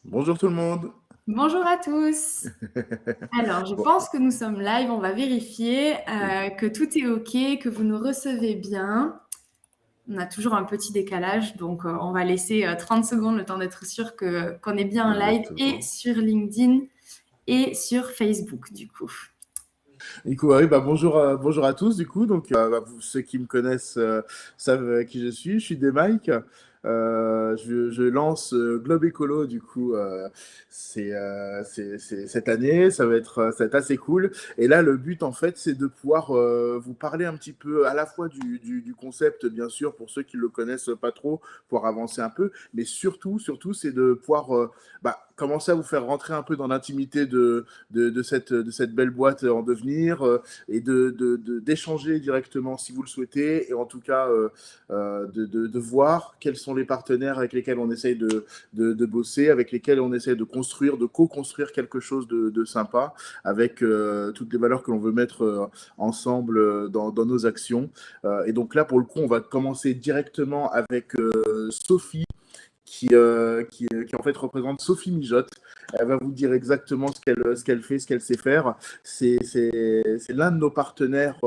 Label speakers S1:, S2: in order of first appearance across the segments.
S1: Bonjour tout le monde.
S2: Bonjour à tous. Alors, je
S1: Bon,
S2: pense que nous sommes live. On va vérifier
S1: oui.
S2: que tout est OK, que vous nous recevez bien. On a toujours un petit décalage, donc on va laisser 30 secondes le temps d'être sûr qu'on est bien en live et
S1: Exactement.
S2: sur LinkedIn et sur Facebook, du coup.
S1: Du coup, oui, bonjour à tous. Du coup, ceux qui me connaissent savent qui je suis. Je suis des Mike. Je lance Globe Écolo. Du coup, c'est cette année. Ça va être assez cool. Et là, le but, en fait, c'est de pouvoir vous parler un petit peu à la fois du concept, bien sûr, pour ceux qui le connaissent pas trop, pouvoir avancer un peu, mais surtout, c'est de pouvoir commencer à vous faire rentrer un peu dans l'intimité de cette belle boîte en devenir et d'échanger directement si vous le souhaitez et en tout cas de voir quels sont les partenaires avec lesquels on essaye de bosser, avec lesquels on essaye de construire, de co-construire quelque chose de sympa avec toutes les valeurs que l'on veut mettre ensemble dans nos actions. Et donc là, pour le coup, on va commencer directement avec Sophie qui en fait représente Sophie Mijotte. Elle va vous dire exactement ce qu'elle fait, ce qu'elle sait faire. C'est l'un de nos partenaires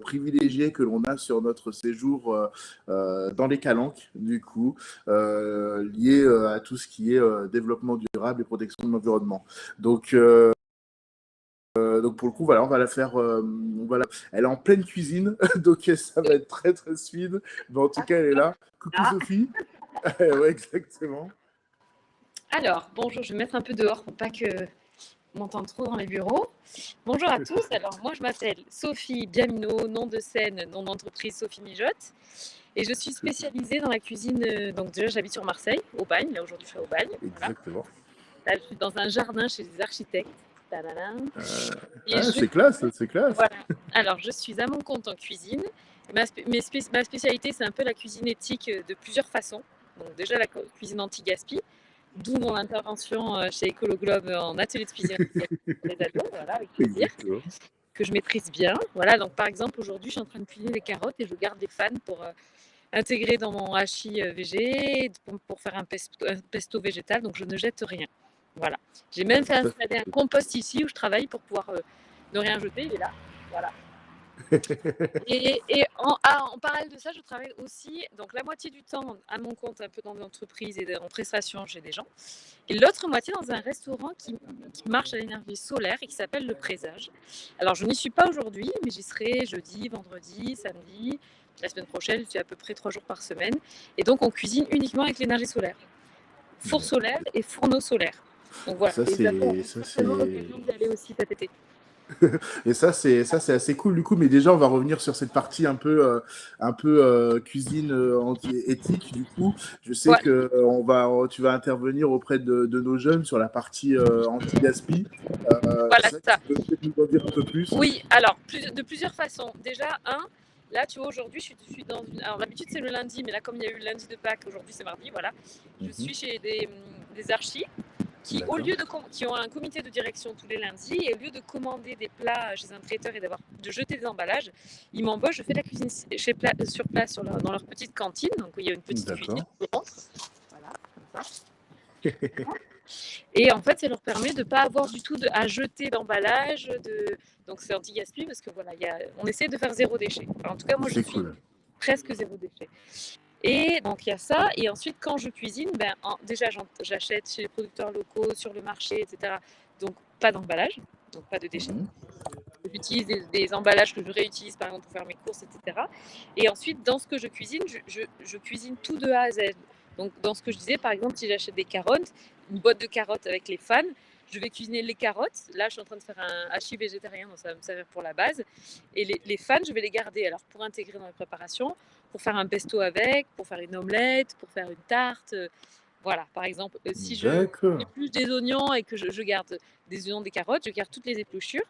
S1: privilégiés que l'on a sur notre séjour dans les Calanques, du coup, lié à tout ce qui est développement durable et protection de l'environnement. Donc pour le coup, voilà, on va la faire. Elle est en pleine cuisine, donc ça va être très très speed. Mais en tout cas, elle est là. Coucou
S3: Ah,
S1: Sophie. Ouais, exactement.
S3: alors, bonjour, je vais me mettre un peu dehors pour pas que on m'entende trop dans les bureaux. Bonjour à tous. Alors, moi, je m'appelle Sophie Biamino, nom de scène, nom d'entreprise Sophie Mijotte. Et je suis spécialisée dans la cuisine. Donc, déjà, j'habite sur Marseille, au Bagne. Là, aujourd'hui, je suis au Bagne. Voilà.
S1: Exactement.
S3: Là, je suis dans un jardin chez des architectes. Tadadam.
S1: Euh,
S3: Et je,
S1: c'est classe, c'est classe.
S3: voilà. Alors, je suis à mon compte en cuisine. Ma spécialité, c'est un peu la cuisine éthique de plusieurs façons. Donc, déjà, la cuisine anti-gaspi. D'où mon intervention chez Écolo Globe en atelier de cuisine pour les ados, voilà, avec plaisir,
S1: Exactement.
S3: que je maîtrise bien. Voilà, donc par exemple, aujourd'hui, je suis en train de cuisiner les carottes et je garde des fans pour intégrer dans mon hachis VG, pour faire un pesto végétal, donc je ne jette rien. Voilà. J'ai même fait
S1: Ça,
S3: installer un compost ici où je travaille pour pouvoir ne rien jeter, il est là. Voilà. Et en parallèle de ça, je travaille aussi, donc la moitié du temps à mon compte, un peu dans l'entreprise et en prestation chez des gens, et l'autre moitié dans un restaurant qui marche à l'énergie solaire et qui s'appelle Le Présage. Alors, je n'y suis pas aujourd'hui, mais j'y serai jeudi, vendredi, samedi. La semaine prochaine, je suis à peu près 3 jours par semaine. Et donc, on cuisine uniquement avec l'énergie solaire. Four solaire et fourneau solaire. Donc voilà, les ados auront
S1: ça
S3: certainement
S1: c'est
S3: l'occasion d'y aller aussi cet été.
S1: et ça c'est assez cool du coup. Mais déjà, on va revenir sur cette partie un peu cuisine éthique. Du coup, je sais
S3: Ouais,
S1: que tu vas intervenir auprès de nos jeunes sur la partie anti-gaspi.
S3: voilà,
S1: Ça,
S3: c'est ça.
S1: tu peux peut-être nous en dire un peu plus.
S3: Oui, alors, de plusieurs façons. Déjà, là, tu vois, aujourd'hui, je suis dans une. Alors, d'habitude, c'est le lundi, mais là, comme il y a eu le lundi de Pâques, aujourd'hui, c'est mardi, voilà. Je
S1: Mhm.
S3: suis chez des archis qui,
S1: D'accord.
S3: qui ont un comité de direction tous les lundis, et au lieu de commander des plats chez un traiteur et de jeter des emballages, ils m'embauchent, je fais la cuisine sur place dans leur petite cantine. Donc, il y a une petite cuisine.
S1: D'accord.
S3: Voilà, comme ça. Et en fait, ça leur permet de ne pas avoir du tout à jeter d'emballage. Donc, c'est anti-gaspi parce que voilà, on essaie de faire zéro déchet. Enfin, en tout cas, moi, je
S1: C'est
S3: suis
S1: cool.
S3: presque zéro déchet. Et donc, il y a ça. Et ensuite, quand je cuisine, déjà, j'achète chez les producteurs locaux, sur le marché, etc. Donc, pas d'emballage, donc pas de déchets.
S1: Mhm.
S3: J'utilise des emballages que je réutilise, par exemple, pour faire mes courses, etc. Et ensuite, dans ce que je cuisine, je cuisine tout de A à Z. Donc, dans ce que je disais, par exemple, si j'achète des carottes, une boîte de carottes avec les fans, je vais cuisiner les carottes. Là, je suis en train de faire un hachis végétarien, donc ça va me servir pour la base. Et les fans, je vais les garder alors pour intégrer dans la préparation, pour faire un pesto avec, pour faire une omelette, pour faire une tarte. Voilà, par exemple, si je
S1: D'accord.
S3: épluche des oignons et que je garde des oignons, des carottes, je garde toutes les épluchures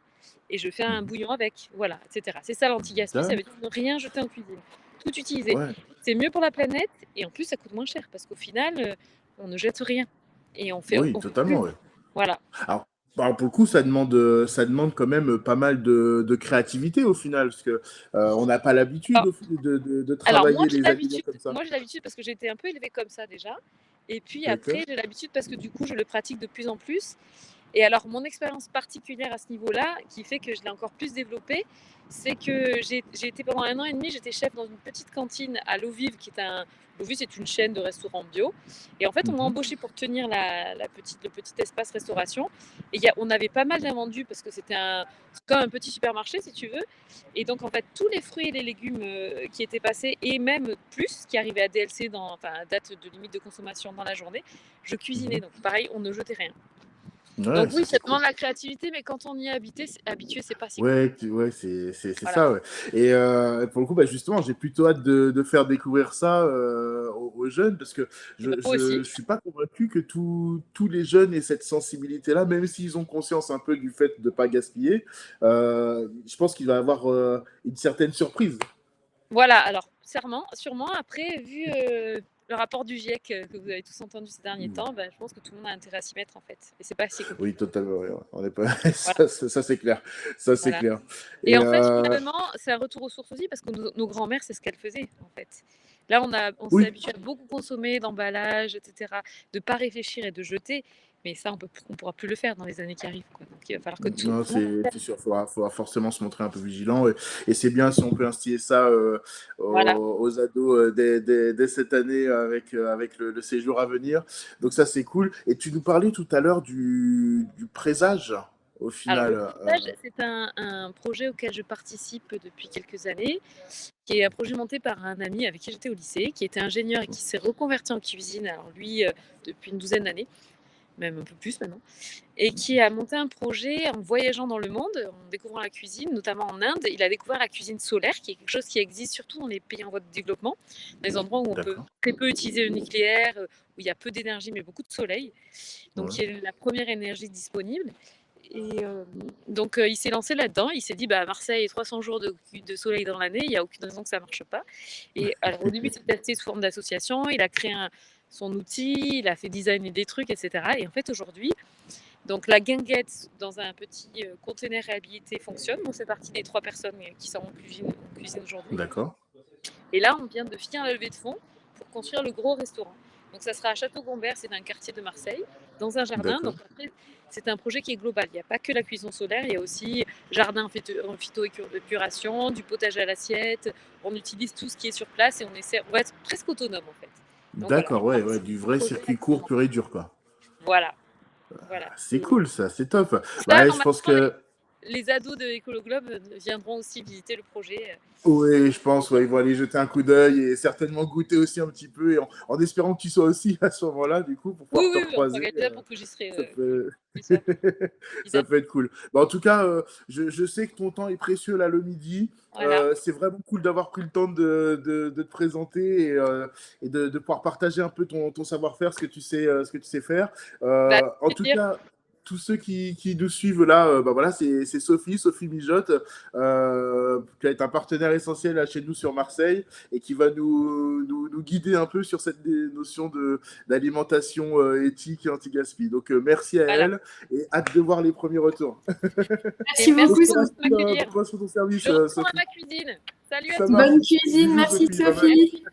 S3: et je fais un
S1: Mhm.
S3: bouillon avec. Voilà, etc. C'est ça l'anti-gaspi, ça veut dire
S1: D'accord.
S3: ne rien jeter en cuisine. Tout utiliser.
S1: Ouais.
S3: C'est mieux pour la planète et en plus ça coûte moins cher parce qu'au final, on ne jette rien et
S1: Oui,
S3: on fait
S1: totalement.
S3: plus.
S1: Ouais.
S3: Voilà.
S1: Alors, pour le coup, ça demande quand même pas mal de créativité au final, parce que on n'a pas l'habitude
S3: Alors,
S1: de
S3: alors
S1: travailler les aliments comme ça.
S3: moi j'ai l'habitude parce que j'ai été un peu élevée comme ça déjà. Et puis
S1: D'accord.
S3: après, j'ai l'habitude parce que du coup, je le pratique de plus en plus. Et alors, mon expérience particulière à ce niveau-là, qui fait que je l'ai encore plus développée, c'est que j'ai été pendant 1 an et demi, j'étais chef dans une petite cantine à L'Eau Vive, L'Eau Vive, c'est une chaîne de restaurants bio. Et en fait, on m'a
S1: Mhm.
S3: embauché pour tenir le petit espace restauration. Et on avait pas mal d'invendus parce que c'est comme un petit supermarché, si tu veux. Et donc, en fait, tous les fruits et les légumes qui étaient passés, et même plus, qui arrivaient à DLC, enfin, à date de limite de consommation dans la journée, je cuisinais.
S1: Mhm.
S3: Donc, pareil, on ne jetait rien.
S1: Ouais,
S3: Donc oui,
S1: ça
S3: ça
S1: c'est cool.
S3: demande la créativité, mais quand on y est habitué, c'est pas si cool.
S1: Ouais, ouais, c'est
S3: Voilà.
S1: ça, ouais. Et pour le coup, bah, justement, j'ai plutôt hâte de faire découvrir ça aux jeunes parce que
S3: Et ben, moi aussi.
S1: je suis pas convaincu que tous les jeunes aient cette sensibilité-là, même s'ils ont conscience un peu du fait de pas gaspiller. Je pense qu'il va y avoir une certaine surprise.
S3: Voilà, alors sûrement. Après, vu le rapport du GIEC que vous avez tous entendu ces derniers temps, ben, je pense que tout le monde a intérêt à s'y mettre en fait. Et c'est pas si
S1: Oui,
S3: compliqué.
S1: totalement. Ouais, ouais. On est pas...
S3: Voilà,
S1: ça, c'est clair. Ça, c'est
S3: voilà.
S1: clair.
S3: Et
S1: Et
S3: en fait, finalement, c'est un retour aux sources aussi parce que nos grands-mères, c'est ce qu'elles faisaient en fait. Là, on s'est
S1: oui,
S3: habitué à beaucoup consommer d'emballages, etc., de pas réfléchir et de jeter. Mais ça, on pourra plus le faire dans les années qui arrivent, quoi. Donc, il va falloir que tout
S1: non,
S3: le monde le
S1: c'est
S3: fasse.
S1: sûr, faudra forcément se montrer un peu vigilant. Et c'est bien si on peut instiller ça
S3: Voilà.
S1: aux ados dès cette année avec le séjour à venir. Donc ça, c'est cool. Et tu nous parlais tout à l'heure du présage, au
S3: Alors, le
S1: final.
S3: partage, c'est un projet auquel je participe depuis quelques années, qui est un projet monté par un ami avec qui j'étais au lycée, qui était ingénieur et qui s'est reconverti en cuisine, alors lui, depuis une douzaine d'années, même un peu plus maintenant, et qui a monté un projet en voyageant dans le monde, en découvrant la cuisine, notamment en Inde. Il a découvert la cuisine solaire, qui est quelque chose qui existe surtout dans les pays en voie de développement, dans les endroits où on peut
S1: D'accord.
S3: très peu utiliser le nucléaire, où il y a peu d'énergie mais beaucoup de soleil, donc
S1: Ouais.
S3: qui est la première énergie disponible. Et donc, il s'est lancé là-dedans. Il s'est dit, bah, Marseille, 300 jours de soleil dans l'année, il n'y a aucune raison que ça ne marche pas. Et alors, au début, il s'est testé sous forme d'association. Il a créé son outil, il a fait designer des trucs, etc. Et en fait, aujourd'hui, donc la guinguette dans un petit conteneur réhabilité fonctionne. On fait partie des 3 personnes qui sont en cuisine aujourd'hui.
S1: D'accord.
S3: Et là, on vient de finir la levée de fonds pour construire le gros restaurant. Donc ça sera à Château-Gombert, c'est un quartier de Marseille, dans un jardin. Donc
S1: D'accord.
S3: après, c'est un projet qui est global. Il n'y a pas que la cuisson solaire, il y a aussi jardin en phytoépuration, du potager à l'assiette. On utilise tout ce qui est sur place et on va être presque autonome en fait. Donc voilà,
S1: D'accord, ouais, ouais, du vrai
S3: projet
S1: circuit court
S3: d'activement.
S1: pur et dur, quoi.
S3: Voilà, voilà.
S1: C'est cool, ça, c'est top.
S3: Ça,
S1: Ouais, je pense
S3: normalement,
S1: que
S3: les ados de Écolo Globe viendront aussi visiter le projet.
S1: oui, je pense, ouais, ils vont aller jeter un coup d'œil et certainement goûter aussi un petit peu, et en espérant que tu sois aussi à ce moment-là, du coup, pour
S3: Oui,
S1: pouvoir te
S3: oui, oui, on
S1: recroiser.
S3: s'organise pour que j'y serai,
S1: Ça peut...
S3: c'est ça,
S1: ça
S3: évidemment.
S1: peut être cool. Bah, en tout cas, je sais que ton temps est précieux là le midi.
S3: Voilà.
S1: C'est vraiment cool d'avoir pris le temps de te présenter et de pouvoir partager un peu ton savoir-faire, ce que tu sais faire.
S3: Bah,
S1: En
S3: avec
S1: tout
S3: plaisir.
S1: cas, tous ceux qui nous suivent là, bah voilà, c'est Sophie Mijotte, qui est un partenaire essentiel là, chez nous sur Marseille et qui va nous guider un peu sur cette notion d'alimentation éthique et anti-gaspi. Donc, merci à
S3: Voilà.
S1: elle et hâte de voir les premiers retours.
S2: Merci
S3: Et merci
S2: beaucoup,
S1: Bon courage
S3: de m'accueillir.
S1: bon courage pour ton service,
S3: Je retourne à
S1: Sophie.
S3: ma cuisine. Salut à
S1: Ça
S3: tous.
S1: marche.
S2: Bonne cuisine,
S1: Bisous,
S2: merci
S1: Sophie. Bye bye.
S2: Sophie.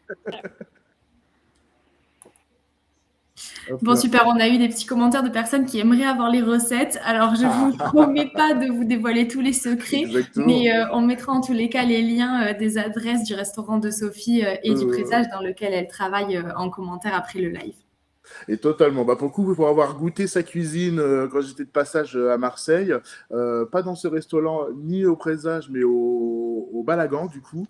S1: Hop
S2: Bon,
S1: là.
S2: super, on a eu des petits commentaires de personnes qui aimeraient avoir les recettes. Alors, je vous promets pas de vous dévoiler tous les secrets, mais
S1: Exactement.
S2: on mettra en tous les cas les liens des adresses du restaurant de Sophie et du présage dans lequel elle travaille en commentaire après le live.
S1: Et totalement. Bah, pour le coup, pour avoir goûté sa cuisine quand j'étais de passage à Marseille, pas dans ce restaurant ni au Présage, mais au Balagan, du coup,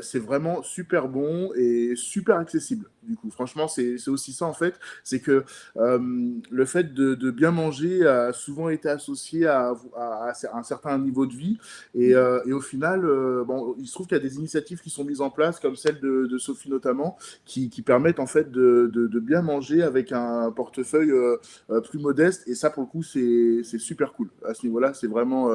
S1: c'est vraiment super bon et super accessible. Du coup, franchement, c'est aussi ça en fait, c'est que le fait de bien manger a souvent été associé à un certain niveau de vie et au final, bon, il se trouve qu'il y a des initiatives qui sont mises en place, comme celle de Sophie notamment, qui permettent en fait de bien manger avec un portefeuille plus modeste. Et ça, pour le coup, c'est super cool. À ce niveau-là, c'est vraiment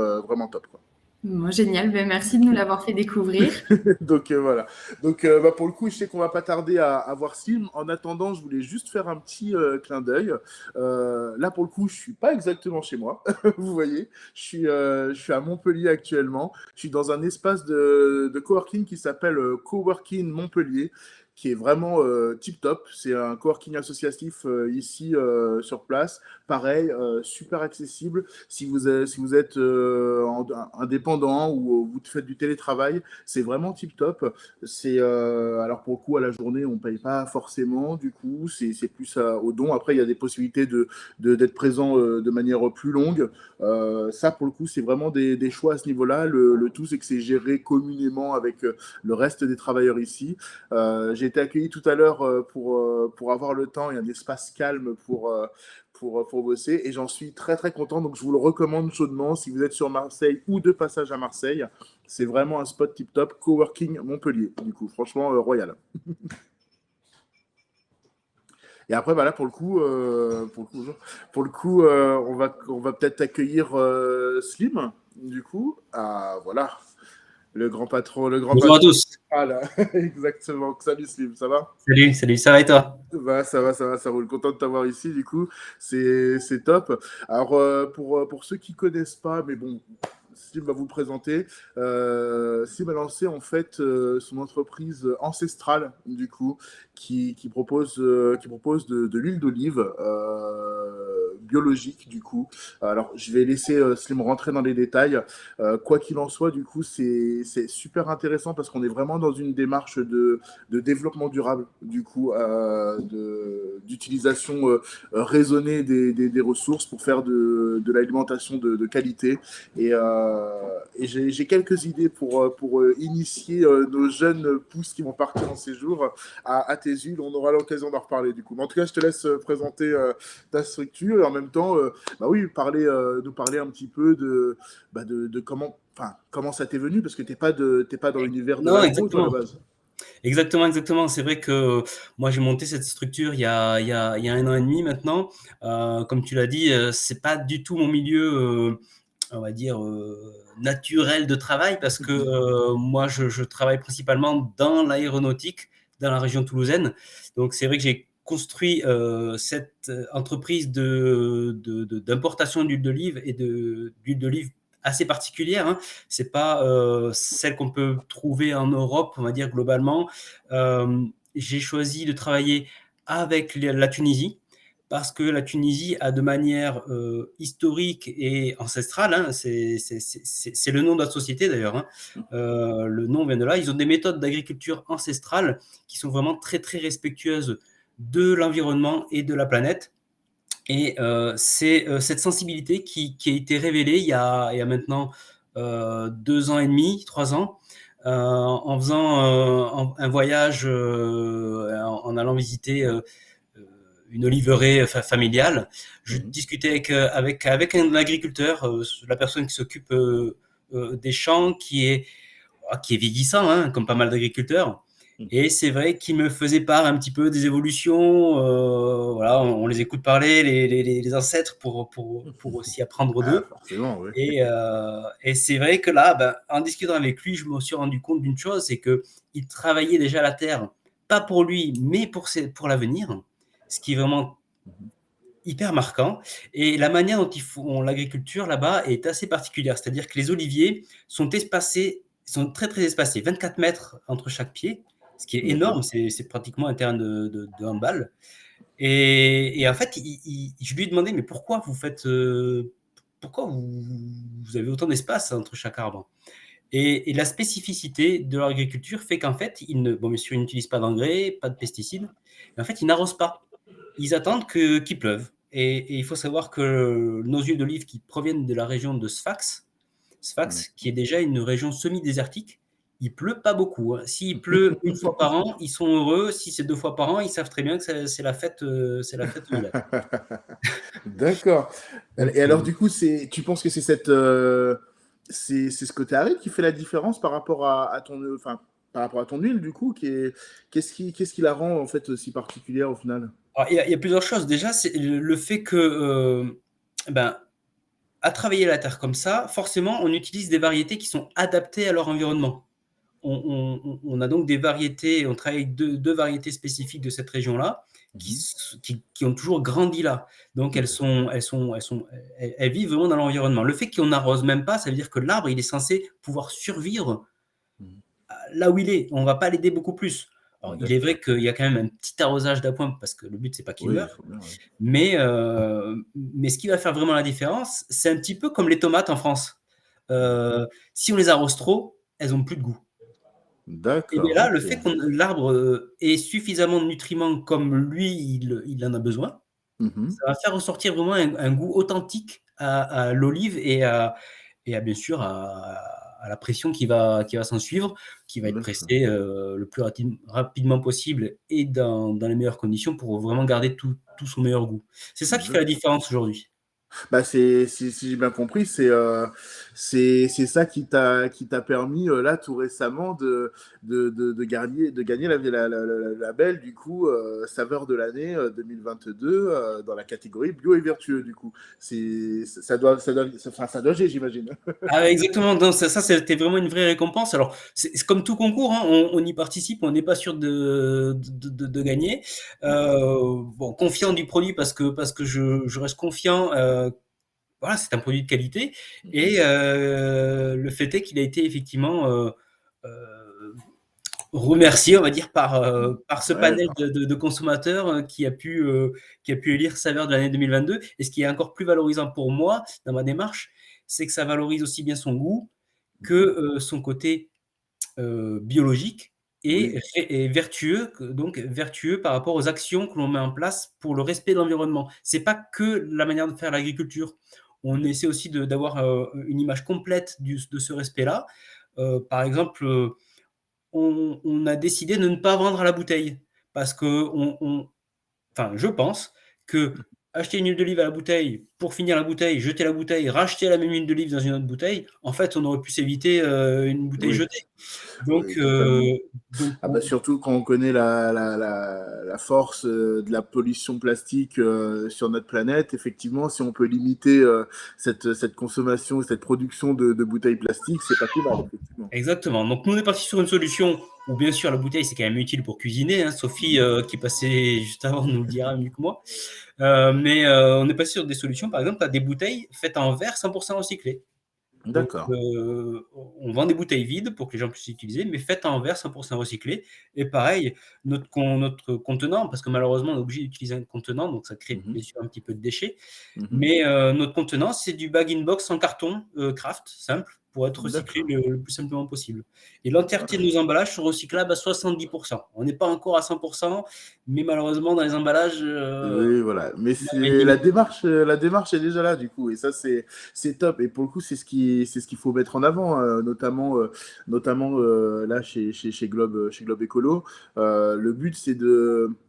S1: top, quoi.
S2: Bon, génial, ben, merci de nous l'avoir fait découvrir.
S1: Donc voilà. Donc bah, pour le coup, je sais qu'on va pas tarder à voir ce film. En attendant, je voulais juste faire un petit clin d'œil. Là, pour le coup, je suis pas exactement chez moi. Vous voyez, je suis à Montpellier actuellement. Je suis dans un espace de coworking qui s'appelle Coworking Montpellier, qui est vraiment tip top. C'est un coworking associatif ici sur place. Pareil, super accessible. Si vous êtes indépendant ou vous faites du télétravail, c'est vraiment tip top. C'est alors pour le coup à la journée on paye pas forcément, du coup c'est plus au don. Après il y a des possibilités d'être présent de manière plus longue. Ça pour le coup c'est vraiment des choix à ce niveau-là. Le tout c'est que c'est géré communément avec le reste des travailleurs ici. J'ai été accueilli tout à l'heure pour avoir le temps et un espace calme pour bosser, et j'en suis très très content, donc je vous le recommande chaudement si vous êtes sur Marseille ou de passage à Marseille. C'est vraiment un spot tip top, coworking Montpellier, du coup franchement royal. Et après voilà, on va peut-être accueillir Slim, du coup. Ah voilà, le grand patron,
S4: Bonjour à tous.
S1: Ah là, exactement. Salut Slim, ça va?
S4: Salut, ça va et toi?
S1: Bah, ça roule. Content de t'avoir ici, du coup. C'est top. Alors, pour ceux qui connaissent pas, mais bon, Slim va vous le présenter. Slim a lancé, en fait, son entreprise ancestrale, du coup, qui propose de l'huile d'olive biologique, du coup. Alors, je vais laisser Slim rentrer dans les détails. Quoi qu'il en soit, du coup, c'est super intéressant parce qu'on est vraiment dans une démarche de développement durable, du coup, d'utilisation raisonnée des ressources pour faire de l'alimentation de qualité. Et j'ai quelques idées pour initier nos jeunes pousses qui vont partir en séjour à tes huiles. On aura l'occasion d'en reparler, du coup. Mais en tout cas, je te laisse présenter ta structure et en même temps, bah oui, nous parler un petit peu de comment ça t'est venu, parce que t'es pas dans l'univers de
S4: Non,
S1: l'agro, toi, à la
S4: exactement.
S1: base.
S4: Exactement. C'est vrai que moi, j'ai monté cette structure il y a 1 an et demi maintenant. Comme tu l'as dit, c'est pas du tout mon milieu, on va dire, naturel de travail parce que moi, je travaille principalement dans l'aéronautique, dans la région toulousaine. Donc, c'est vrai que j'ai construit cette entreprise d'importation d'huile d'olive et d'huile d'olive assez particulière, hein. C'est pas celle qu'on peut trouver en Europe, on va dire globalement. J'ai choisi de travailler avec la Tunisie parce que la Tunisie a de manière historique et ancestrale, hein, c'est le nom de la société d'ailleurs, hein, le nom vient de là, ils ont des méthodes d'agriculture ancestrale qui sont vraiment très très respectueuses de l'environnement et de la planète. Et c'est cette sensibilité qui a été révélée il y a maintenant 2 ans et demi, 3 ans, en faisant un voyage, en allant visiter une oliveraie familiale. Je discutais avec un agriculteur, la personne qui s'occupe des champs, qui est vieillissant, hein, comme pas mal d'agriculteurs. Et c'est vrai qu'il me faisait part un petit peu des évolutions. Voilà, on les écoute parler, les ancêtres, pour aussi apprendre d'eux.
S1: Forcément, oui.
S4: Et c'est vrai que là, en discutant avec lui, je me suis rendu compte d'une chose, c'est qu'il travaillait déjà la terre, pas pour lui, mais pour l'avenir, ce qui est vraiment hyper marquant. Et la manière dont ils font l'agriculture là-bas est assez particulière. C'est-à-dire que les oliviers sont très très espacés, 24 mètres entre chaque pied, ce qui est énorme, c'est pratiquement un terrain de handball. Et en fait, je lui ai demandé, mais pourquoi pourquoi vous avez autant d'espace entre chaque arbre? Et la spécificité de leur agriculture fait qu'en fait, bien sûr, ils n'utilisent pas d'engrais, pas de pesticides, mais en fait, ils n'arrosent pas. Ils attendent qu'il pleuve. Et il faut savoir que nos huiles d'olive qui proviennent de la région de Sfax, qui est déjà une région semi-désertique, il pleut pas beaucoup, hein. S'il pleut 1 fois par an, ils sont heureux. Si c'est 2 fois par an, ils savent très bien que c'est la fête au village.
S1: D'accord. Et alors, du coup, tu penses que c'est c'est ce côté aride qui fait la différence par rapport par rapport à ton huile, du coup, qu'est-ce qui la rend en fait si particulière au final?
S4: Alors, il y a plusieurs choses. Déjà, c'est le fait que, à travailler la terre comme ça, forcément, on utilise des variétés qui sont adaptées à leur environnement. On a donc des variétés, on travaille avec deux variétés spécifiques de cette région-là qui ont toujours grandi là. Donc, elles vivent vraiment dans l'environnement. Le fait qu'on n'arrose même pas, ça veut dire que l'arbre, il est censé pouvoir survivre là où il est. On ne va pas l'aider beaucoup plus. Alors, il est
S1: D'accord.
S4: vrai qu'il y a quand même un petit arrosage d'appoint parce que le but, c'est pas qu'il
S1: Oui, il
S4: meure.
S1: faut bien, ouais.
S4: Mais ce qui va faire vraiment la différence, c'est un petit peu comme les tomates en France. Si on les arrose trop, elles ont plus de goût. Et bien
S1: D'accord,
S4: là, le
S1: OK.
S4: fait que l'arbre ait suffisamment de nutriments comme lui, il en a besoin,
S1: Mmh.
S4: ça va faire ressortir vraiment un goût authentique à l'olive et bien sûr à la pression qui va s'en suivre, qui va être
S1: D'accord.
S4: pressée le plus rapidement possible et dans les meilleures conditions pour vraiment garder tout son meilleur goût. C'est ça qui fait la
S1: D'accord.
S4: différence aujourd'hui.
S1: Bah, c'est si j'ai bien compris, c'est ça qui t'a permis, là, tout récemment de gagner le label, du coup, saveur de l'année, 2022, dans la catégorie bio et vertueux, du coup. Ça doit agir, j'imagine?
S4: Ah ouais, exactement, non, ça c'était vraiment une vraie récompense. Alors, c'est comme tout concours, hein, on y participe, on n'est pas sûr de gagner. Bon, confiant du produit parce que je reste confiant, voilà, c'est un produit de qualité
S1: Mmh.
S4: et le fait est qu'il a été effectivement, heu, remercié, on va dire, par ce
S1: Ouais,
S4: panel de consommateurs, qui a pu élire saveur de l'année 2022 et ce qui est encore plus valorisant pour moi dans ma démarche, c'est que ça valorise aussi bien son goût que, son côté, biologique
S1: oui,
S4: et vertueux, donc vertueux par rapport aux actions que l'on met en place pour le respect de l'environnement. C'est pas que la manière de faire l'agriculture. On essaie aussi d'avoir, une image complète de ce respect-là. Par exemple, on a décidé de ne pas vendre à la bouteille parce qu'on enfin, je pense que acheter une huile d'olive à la bouteille, pour finir la bouteille, jeter la bouteille, racheter la même huile d'olive dans une autre bouteille, en fait, on aurait pu s'éviter, une bouteille
S1: oui,
S4: jetée. Donc
S1: oui, totalement. Ah bah,
S4: on
S1: surtout quand on connaît la force de la pollution plastique sur notre planète, effectivement, si on peut limiter cette consommation, cette production de bouteilles plastiques, c'est pas plus mal, effectivement.
S4: exactement. Donc nous, on est parti sur une solution où bien sûr la bouteille, c'est quand même utile pour cuisiner, hein. Sophie,
S1: Mhm.
S4: qui passait juste avant nous le dira mieux que moi. Mais on est passé sur des solutions, par exemple, à des bouteilles faites en verre 100 recyclé. Donc,
S1: D'accord.
S4: on vend des bouteilles vides pour que les gens puissent utiliser, mais faites en verre 100 recyclé. Et pareil, notre contenant, parce que malheureusement, on est obligé d'utiliser un contenant, donc ça crée
S1: Mhm.
S4: bien sûr un petit peu de déchets.
S1: Mhm.
S4: Mais notre contenant, c'est du bag-in-box en carton Kraft, simple, pour être recyclé
S1: D'accord.
S4: le plus simplement possible. Et l'entièreté de nos emballages sont recyclables à 70%. On n'est pas encore à 100%, mais malheureusement, dans les emballages,
S1: Oui, voilà. Mais
S4: on a
S1: c'est
S4: gagné.
S1: la démarche est déjà là du coup, et ça c'est top. Et pour le coup, c'est ce qu'il faut mettre en avant, notamment là chez Globe Écolo. Le but c'est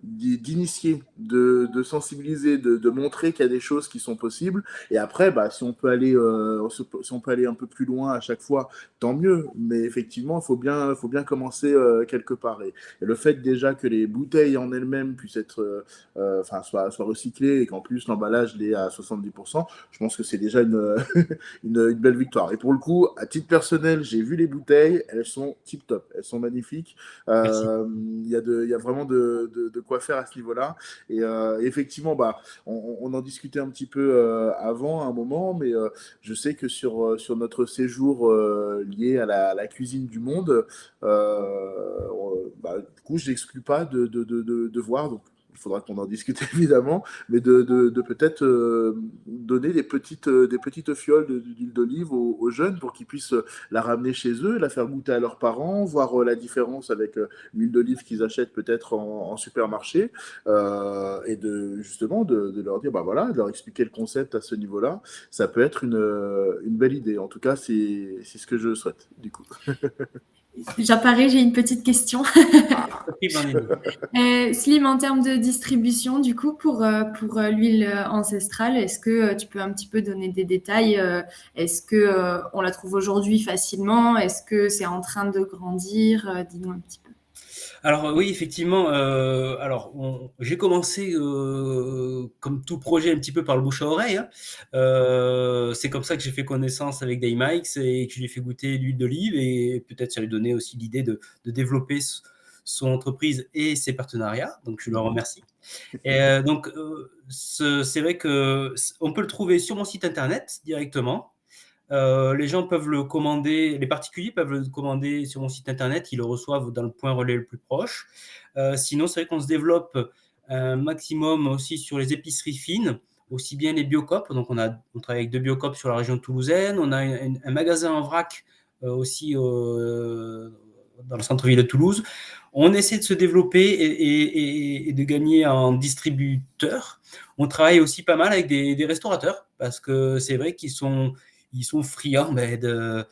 S1: d'initier, de sensibiliser, de montrer qu'il y a des choses qui sont possibles. Et après, bah, si on peut aller un peu plus loin à chaque fois, tant mieux. Mais effectivement, il faut bien commencer quelque part. Et le fait déjà que les bouteilles en elles-mêmes puissent être enfin, soit recyclé, et qu'en plus l'emballage l'est à 70%, je pense que c'est déjà une belle victoire. Et pour le coup, à titre personnel, j'ai vu les bouteilles, elles sont tip top, elles sont magnifiques.
S4: Merci.
S1: Il y a vraiment de quoi faire à ce niveau-là. Et effectivement, bah, on en discutait un petit peu avant, à un moment, mais je sais que sur notre séjour lié à la cuisine du monde, bah, du coup, je n'exclus pas de voir. Donc, il faudra qu'on en discute évidemment, mais de peut-être donner des petites fioles d'huile d'olive aux jeunes pour qu'ils puissent la ramener chez eux, la faire goûter à leurs parents, voir la différence avec l'huile d'olive qu'ils achètent peut-être en supermarché, et justement de leur dire, bah voilà, de leur expliquer le concept à ce niveau-là. Ça peut être une belle idée. En tout cas, c'est ce que je souhaite, du coup.
S2: J'apparais, j'ai une petite question.
S4: Sophie Blandini.
S2: Slim, en termes de distribution, du coup, pour l'huile ancestrale, est-ce que tu peux un petit peu donner des détails? Est-ce que on la trouve aujourd'hui facilement? Est-ce que c'est en train de grandir? Dis-nous un petit peu.
S4: Alors oui, effectivement, alors j'ai commencé, comme tout projet, un petit peu par le bouche à oreille, hein. C'est comme ça que j'ai fait connaissance avec Daymikes et que je lui ai fait goûter l'huile d'olive et peut-être ça lui donnait aussi l'idée de développer son entreprise et ses partenariats, donc je le
S1: Mhm.
S4: remercie. Et c'est vrai que on peut le trouver sur mon site internet directement. Les gens peuvent le commander, les particuliers peuvent le commander sur mon site internet, ils le reçoivent dans le point relais le plus proche. Sinon, c'est vrai qu'on se développe un maximum aussi sur les épiceries fines, aussi bien les Biocoop. Donc, on travaille avec 2 Biocoop sur la région toulousaine. On a un magasin en vrac aussi dans le centre-ville de Toulouse. On essaie de se développer et de gagner en distributeur. On travaille aussi pas mal avec des restaurateurs parce que c'est vrai qu'ils sont friands d'une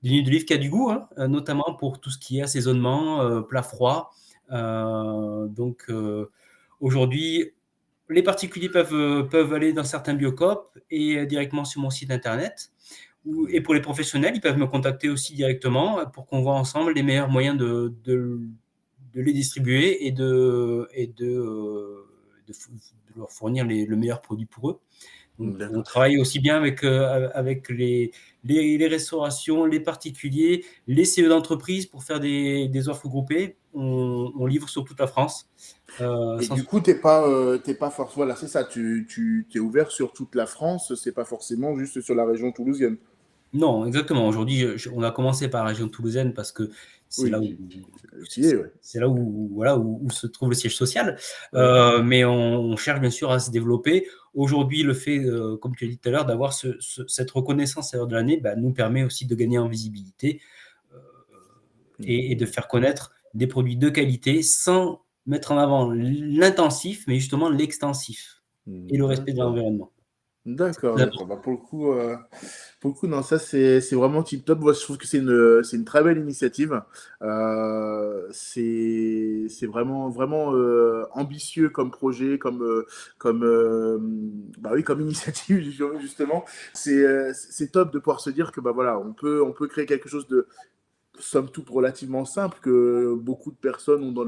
S4: huile d'olive qui a du goût, hein, notamment pour tout ce qui est assaisonnement, plat froid. Donc, aujourd'hui, les particuliers peuvent aller dans certains Biocoop et directement sur mon site internet. Et pour les professionnels, ils peuvent me contacter aussi directement pour qu'on voit ensemble les meilleurs moyens de les distribuer et de leur fournir le meilleur produit pour eux. Donc, on travaille aussi bien avec les restaurations, les particuliers, les CE d'entreprise pour faire des offres groupées. On livre sur toute la France.
S1: Et du coup, t'es pas forcément. Voilà, c'est ça. Tu t'es ouvert sur toute la France. C'est pas forcément juste sur la région toulousaine.
S4: Non, exactement. Aujourd'hui, on a commencé par la région toulousaine parce que c'est là où voilà, où se trouve le siège social. Mais on cherche bien sûr à se développer. Aujourd'hui, le fait, comme tu as dit tout à l'heure, d'avoir cette reconnaissance à l'heure de l'année nous permet aussi de gagner en visibilité et de faire connaître des produits de qualité sans mettre en avant l'intensif, mais justement l'extensif et le respect de l'environnement.
S1: D'accord. Bah, pour le coup, non, ça c'est vraiment tip top. Moi, je trouve que c'est une très belle initiative. C'est vraiment ambitieux comme projet, bah oui, comme initiative justement. C'est top de pouvoir se dire que bah voilà, on peut créer quelque chose de somme toute relativement simple que beaucoup de personnes ont dans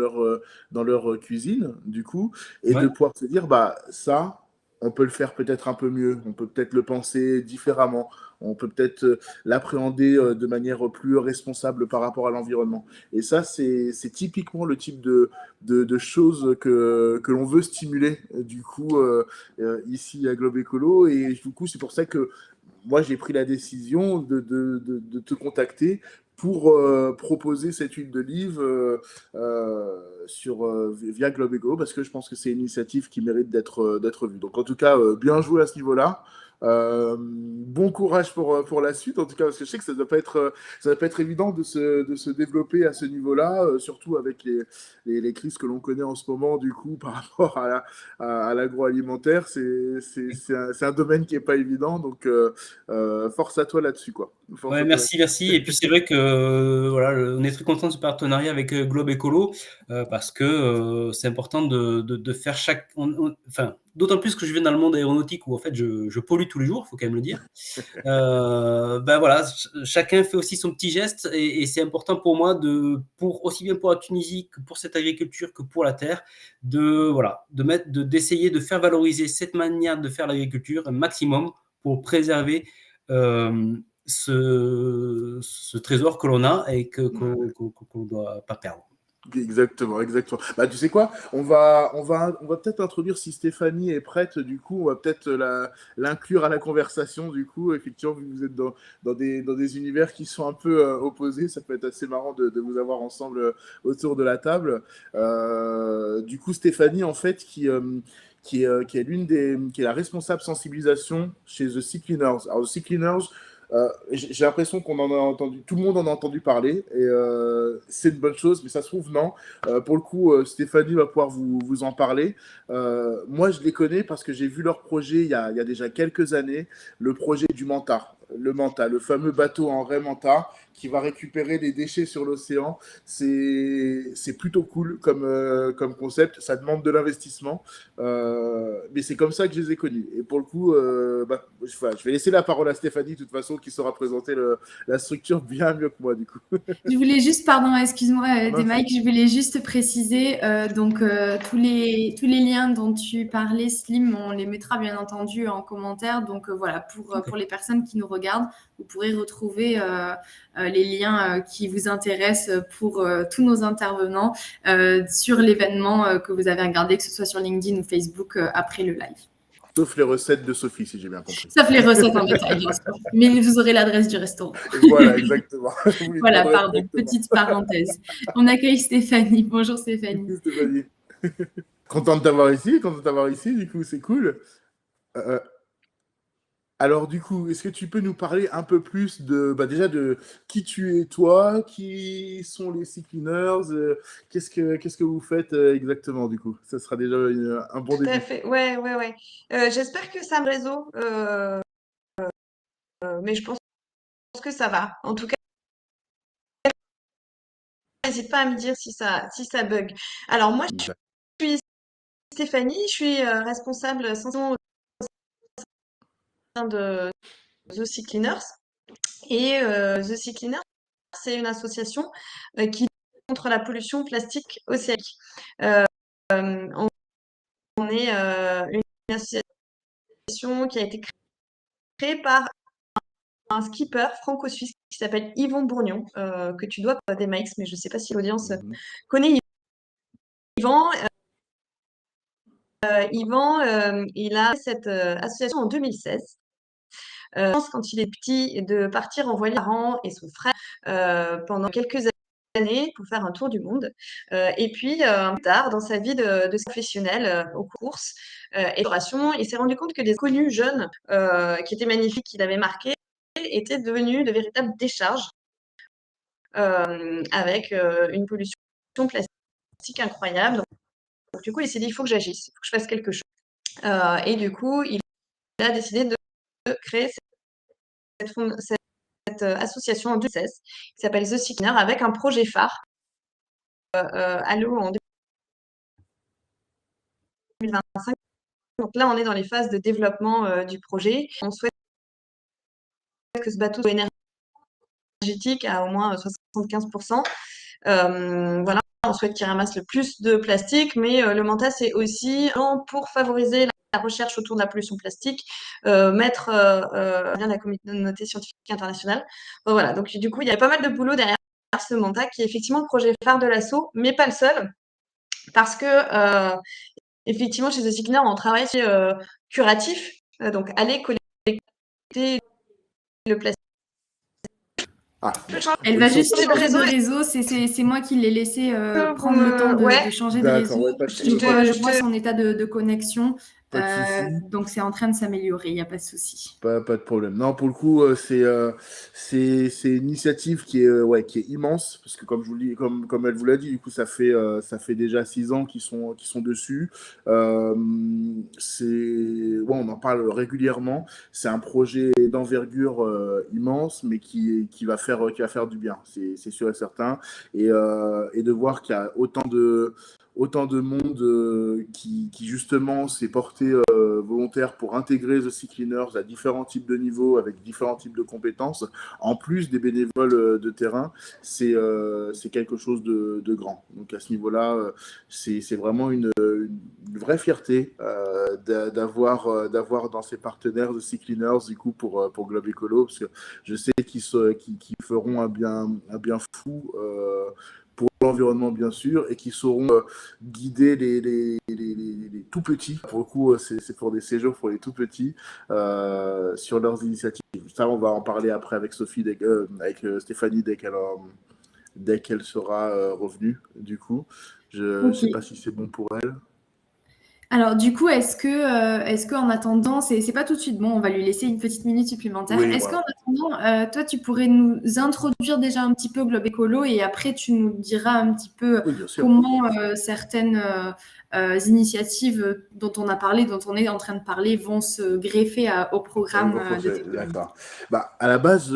S1: leur cuisine, du coup, et de pouvoir se dire, bah ça, on peut le faire peut-être un peu mieux, on peut peut-être le penser différemment, on peut peut-être l'appréhender de manière plus responsable par rapport à l'environnement. Et ça, c'est typiquement le type de choses que l'on veut stimuler, du coup, ici à Globe Écolo, et du coup, c'est pour ça que moi, j'ai pris la décision de te contacter pour proposer cette huile d'olive via Globe Écolo, parce que je pense que c'est une initiative qui mérite d'être vue. Donc, en tout cas, bien joué à ce niveau-là. Bon courage pour la suite, en tout cas, parce que je sais que ça doit pas être évident de se développer à ce niveau-là, surtout avec les crises que l'on connaît en ce moment, du coup, par rapport à l'agroalimentaire. C'est un domaine qui est pas évident, donc force à toi là-dessus, quoi.
S4: Merci. Et puis c'est vrai que voilà, on est très content de ce partenariat avec Globe Écolo parce que c'est important de faire d'autant plus que je viens dans le monde aéronautique où en fait je pollue tous les jours, il faut quand même le dire. Voilà, chacun fait aussi son petit geste et c'est important pour moi aussi bien pour la Tunisie que pour cette agriculture que pour la terre d'essayer de faire valoriser cette manière de faire l'agriculture un maximum pour préserver ce trésor que l'on a et qu'on ne doit pas perdre.
S1: Exactement. Bah, tu sais quoi, on va peut-être introduire, si Stéphanie est prête, du coup, on va peut-être l'inclure à la conversation, du coup, effectivement, vu que vous êtes dans des univers qui sont un peu opposés, ça peut être assez marrant de vous avoir ensemble autour de la table. Du coup, Stéphanie, en fait, qui est la responsable sensibilisation chez The Sea Cleaners. Alors, The Sea Cleaners, j'ai l'impression qu'on en a entendu, tout le monde en a entendu parler, et c'est une bonne chose, mais ça se trouve, non. Pour le coup, Stéphanie va pouvoir vous en parler. Moi, je les connais parce que j'ai vu leur projet il y a déjà quelques années, le projet du Manta. Le fameux bateau en raie Manta qui va récupérer les déchets sur l'océan. C'est plutôt cool comme concept. Ça demande de l'investissement, mais c'est comme ça que je les ai connus. Et pour le coup, je vais laisser la parole à Stéphanie, de toute façon, qui saura présenter la structure bien mieux que moi, du coup.
S2: Je voulais juste, pardon, excuse-moi, Mike, je voulais juste préciser, tous les liens dont tu parlais, Slim, on les mettra bien entendu en commentaire. Donc voilà, pour les personnes qui nous regardent, vous pourrez retrouver les liens qui vous intéressent pour tous nos intervenants sur l'événement que vous avez regardé, que ce soit sur LinkedIn ou Facebook après le live.
S1: Sauf les recettes de Sophie, si j'ai bien compris.
S2: Sauf les recettes en détail, bien sûr. Mais vous aurez l'adresse du restaurant.
S1: Voilà, exactement.
S2: Voilà, pardon, petite parenthèse. On accueille Stéphanie. Bonjour Stéphanie.
S1: Stéphanie. Content de t'avoir ici, du coup, c'est cool. Alors, du coup, est-ce que tu peux nous parler un peu plus déjà de qui tu es toi, qui sont les Sea Cleaners, qu'est-ce que vous faites exactement, du coup? Ça sera déjà un bon
S5: Tout à
S1: début.
S5: fait. Ouais. J'espère que ça me réseau, mais je pense que ça va. En tout cas, n'hésite pas à me dire si ça bug. Alors moi, je suis Stéphanie, je suis responsable sanction au sein de The Sea Cleaners. Et The Sea Cleaners, c'est une association qui lutte contre la pollution plastique océanique. On est une association qui a été créée par un skipper franco-suisse qui s'appelle Yvon Bourgnon, que tu dois des Mikes, mais je ne sais pas si l'audience connaît Yvan. Yvan, il a cette association en 2016. Quand il est petit, de partir en voilier et son frère pendant quelques années pour faire un tour du monde. Et puis, plus tard, dans sa vie de professionnel aux courses et d'exploration, il s'est rendu compte que des connus jeunes qui étaient magnifiques, qu'il avait marqués, étaient devenus de véritables décharges avec une pollution plastique incroyable. Donc, du coup, il s'est dit, il faut que j'agisse, il faut que je fasse quelque chose. Et du coup, il a décidé de créer cette association en 2016 qui s'appelle The Sea Cleaner avec un projet phare à l'eau en 2025. Donc là, on est dans les phases de développement du projet. On souhaite que ce bateau soit énergétique à au moins 75%. Voilà, on souhaite qu'il ramasse le plus de plastique, mais le mandat, c'est aussi pour favoriser la recherche autour de la pollution plastique, mettre bien la communauté scientifique internationale. Bon, voilà, donc du coup, il y a pas mal de boulot derrière ce mandat qui est effectivement le projet phare de l'ASSO, mais pas le seul, parce que effectivement, chez The Sea Cleaner, on travaille sur curatif, donc aller collecter le plastique.
S2: Elle va juste changer de réseau, c'est moi qui l'ai laissé prendre le temps de changer de réseau. Je vois son état de connexion. Donc c'est en train de s'améliorer, il n'y a pas de souci.
S1: Pas de problème. Non, pour le coup, c'est une initiative qui est immense, parce que comme je vous le dis, comme elle vous l'a dit, du coup, ça fait déjà 6 ans qu'ils sont dessus. On en parle régulièrement. C'est un projet d'envergure immense, mais qui va faire du bien, c'est sûr et certain. Et de voir qu'il y a autant de monde qui justement s'est porté volontaire pour intégrer The Sea Cleaners à différents types de niveaux, avec différents types de compétences, en plus des bénévoles de terrain, c'est quelque chose de grand. Donc à ce niveau-là, c'est vraiment une vraie fierté d'avoir dans ses partenaires The Sea Cleaners, du coup, pour Globe Écolo, parce que je sais qu'ils feront un bien fou pour l'environnement, bien sûr, et qui sauront guider les tout petits. Pour le coup, c'est pour des séjours pour les tout petits sur leurs initiatives. Ça, on va en parler après avec Sophie, avec Stéphanie dès qu'elle sera revenue, du coup. Je ne sais pas si c'est bon pour elle.
S2: Alors du coup, est-ce que en attendant, c'est pas tout de suite, bon, on va lui laisser une petite minute supplémentaire.
S1: Oui,
S2: est-ce qu'en attendant, toi, tu pourrais nous introduire déjà un petit peu Globe Écolo et après tu nous diras un petit peu comment certaines initiatives dont on a parlé, dont on est en train de parler, vont se greffer au programme de
S1: D'accord. À la base,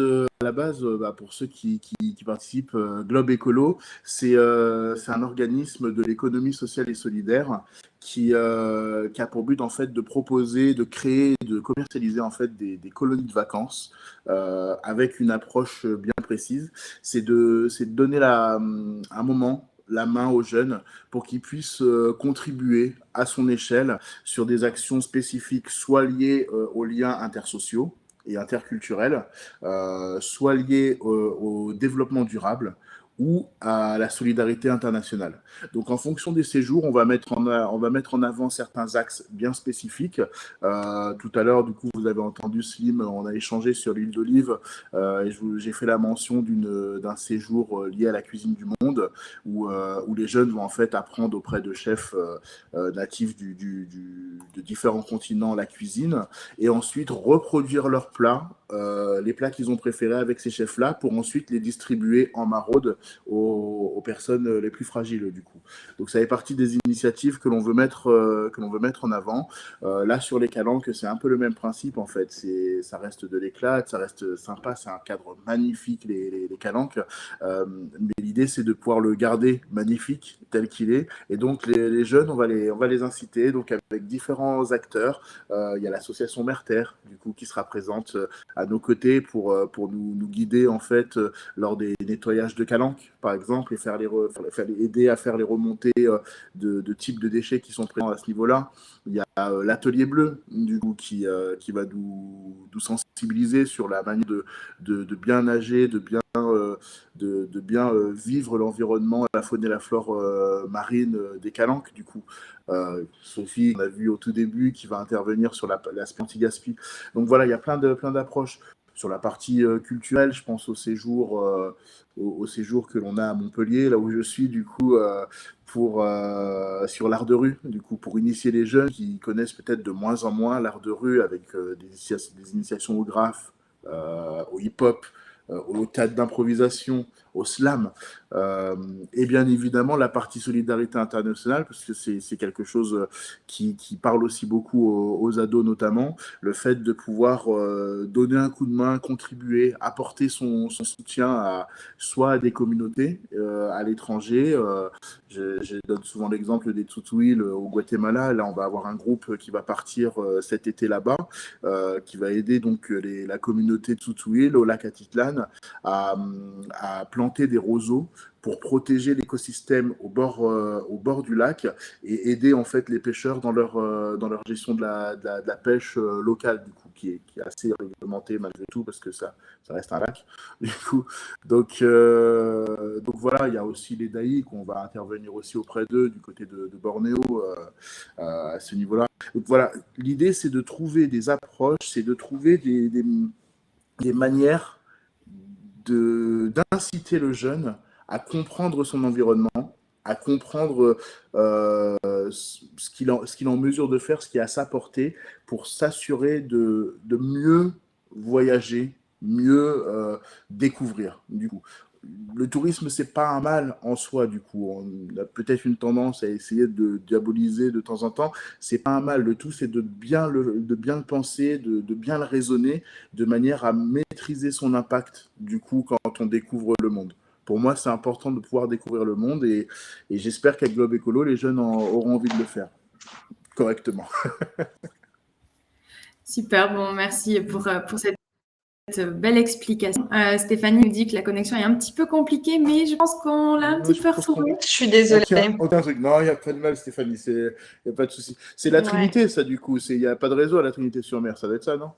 S1: pour ceux qui participent, Globe Écolo, c'est un organisme de l'économie sociale et solidaire qui a pour but en fait de proposer, de créer, de commercialiser en fait des colonies de vacances avec une approche bien précise. C'est de donner un moment, la main aux jeunes pour qu'ils puissent contribuer à son échelle sur des actions spécifiques, soit liées aux liens intersociaux et interculturels, soit liées au développement durable, ou à la solidarité internationale. Donc en fonction des séjours, on va mettre en avant certains axes bien spécifiques. Tout à l'heure, du coup, vous avez entendu Slim, on a échangé sur l'huile d'olive, et j'ai fait la mention d'un séjour lié à la cuisine du monde, où les jeunes vont en fait apprendre auprès de chefs natifs de différents continents la cuisine, et ensuite reproduire leurs plats, les plats qu'ils ont préférés avec ces chefs-là, pour ensuite les distribuer en maraude aux personnes les plus fragiles, du coup. Donc ça fait partie des initiatives que l'on veut mettre en avant. Là, sur les calanques, c'est un peu le même principe, en fait. Ça reste de l'éclat, ça reste sympa, c'est un cadre magnifique, les calanques. Mais l'idée, c'est de pouvoir le garder magnifique, tel qu'il est. Et donc, les jeunes, on va les inciter, donc avec différents acteurs. Il y a l'association Mère-Terre, du coup, qui sera présente à nos côtés pour nous guider, en fait, lors des nettoyages de calanques, par exemple, et faire aider à faire les remontées de types de déchets qui sont présents à ce niveau-là. Il y a l'atelier bleu, du coup, qui va nous sensibiliser sur la manière de bien nager, de bien vivre l'environnement, la faune et la flore marine des calanques, du coup. Sophie, on a vu au tout début, qui va intervenir sur l'aspect anti-gaspi. Donc voilà, il y a plein d'approches. Sur la partie culturelle, je pense au séjour que l'on a à Montpellier, là où je suis, du coup, sur l'art de rue, du coup, pour initier les jeunes qui connaissent peut-être de moins en moins l'art de rue, avec des initiations au graphe, au hip-hop, au théâtre d'improvisation, au slam, et bien évidemment la partie solidarité internationale, parce que c'est quelque chose qui parle aussi beaucoup aux ados notamment, le fait de pouvoir donner un coup de main, contribuer, apporter son soutien soit à des communautés à l'étranger. Je donne souvent l'exemple des Tutuil au Guatemala. Là, on va avoir un groupe qui va partir cet été là-bas, qui va aider donc la communauté Tutuil au lac Atitlan à planter des roseaux pour protéger l'écosystème au bord du lac et aider en fait les pêcheurs dans leur gestion de la pêche locale, du coup, qui est assez réglementée malgré tout, parce que ça reste un lac, du coup. Donc voilà, il y a aussi les Daïs, qu'on va intervenir aussi auprès d'eux du côté de Bornéo à ce niveau-là. Donc voilà, l'idée c'est de trouver des approches, c'est de trouver des manières d'inciter le jeune à comprendre son environnement, à comprendre ce qu'il est en mesure de faire, ce qui est à sa portée, pour s'assurer de mieux voyager, mieux découvrir, du coup. Le tourisme, c'est pas un mal en soi, du coup. On a peut-être une tendance à essayer de diaboliser de temps en temps. C'est pas un mal. Le tout, c'est de bien le penser, de bien le raisonner, de manière à maîtriser son impact, du coup, quand on découvre le monde. Pour moi, c'est important de pouvoir découvrir le monde, et j'espère qu'avec Globe Écolo, les jeunes auront envie de le faire correctement.
S2: Super, bon, merci pour cette belle explication. Stéphanie nous dit que la connexion est un petit peu compliquée, mais je pense qu'on l'a un petit peu retrouvée.
S5: Je suis désolée.
S1: Aucun truc. Non, il n'y a pas de mal, Stéphanie. Il n'y a pas de souci. C'est la Trinité, ça, du coup. Il n'y a pas de réseau à la Trinité-sur-Mer. Ça doit être ça, non?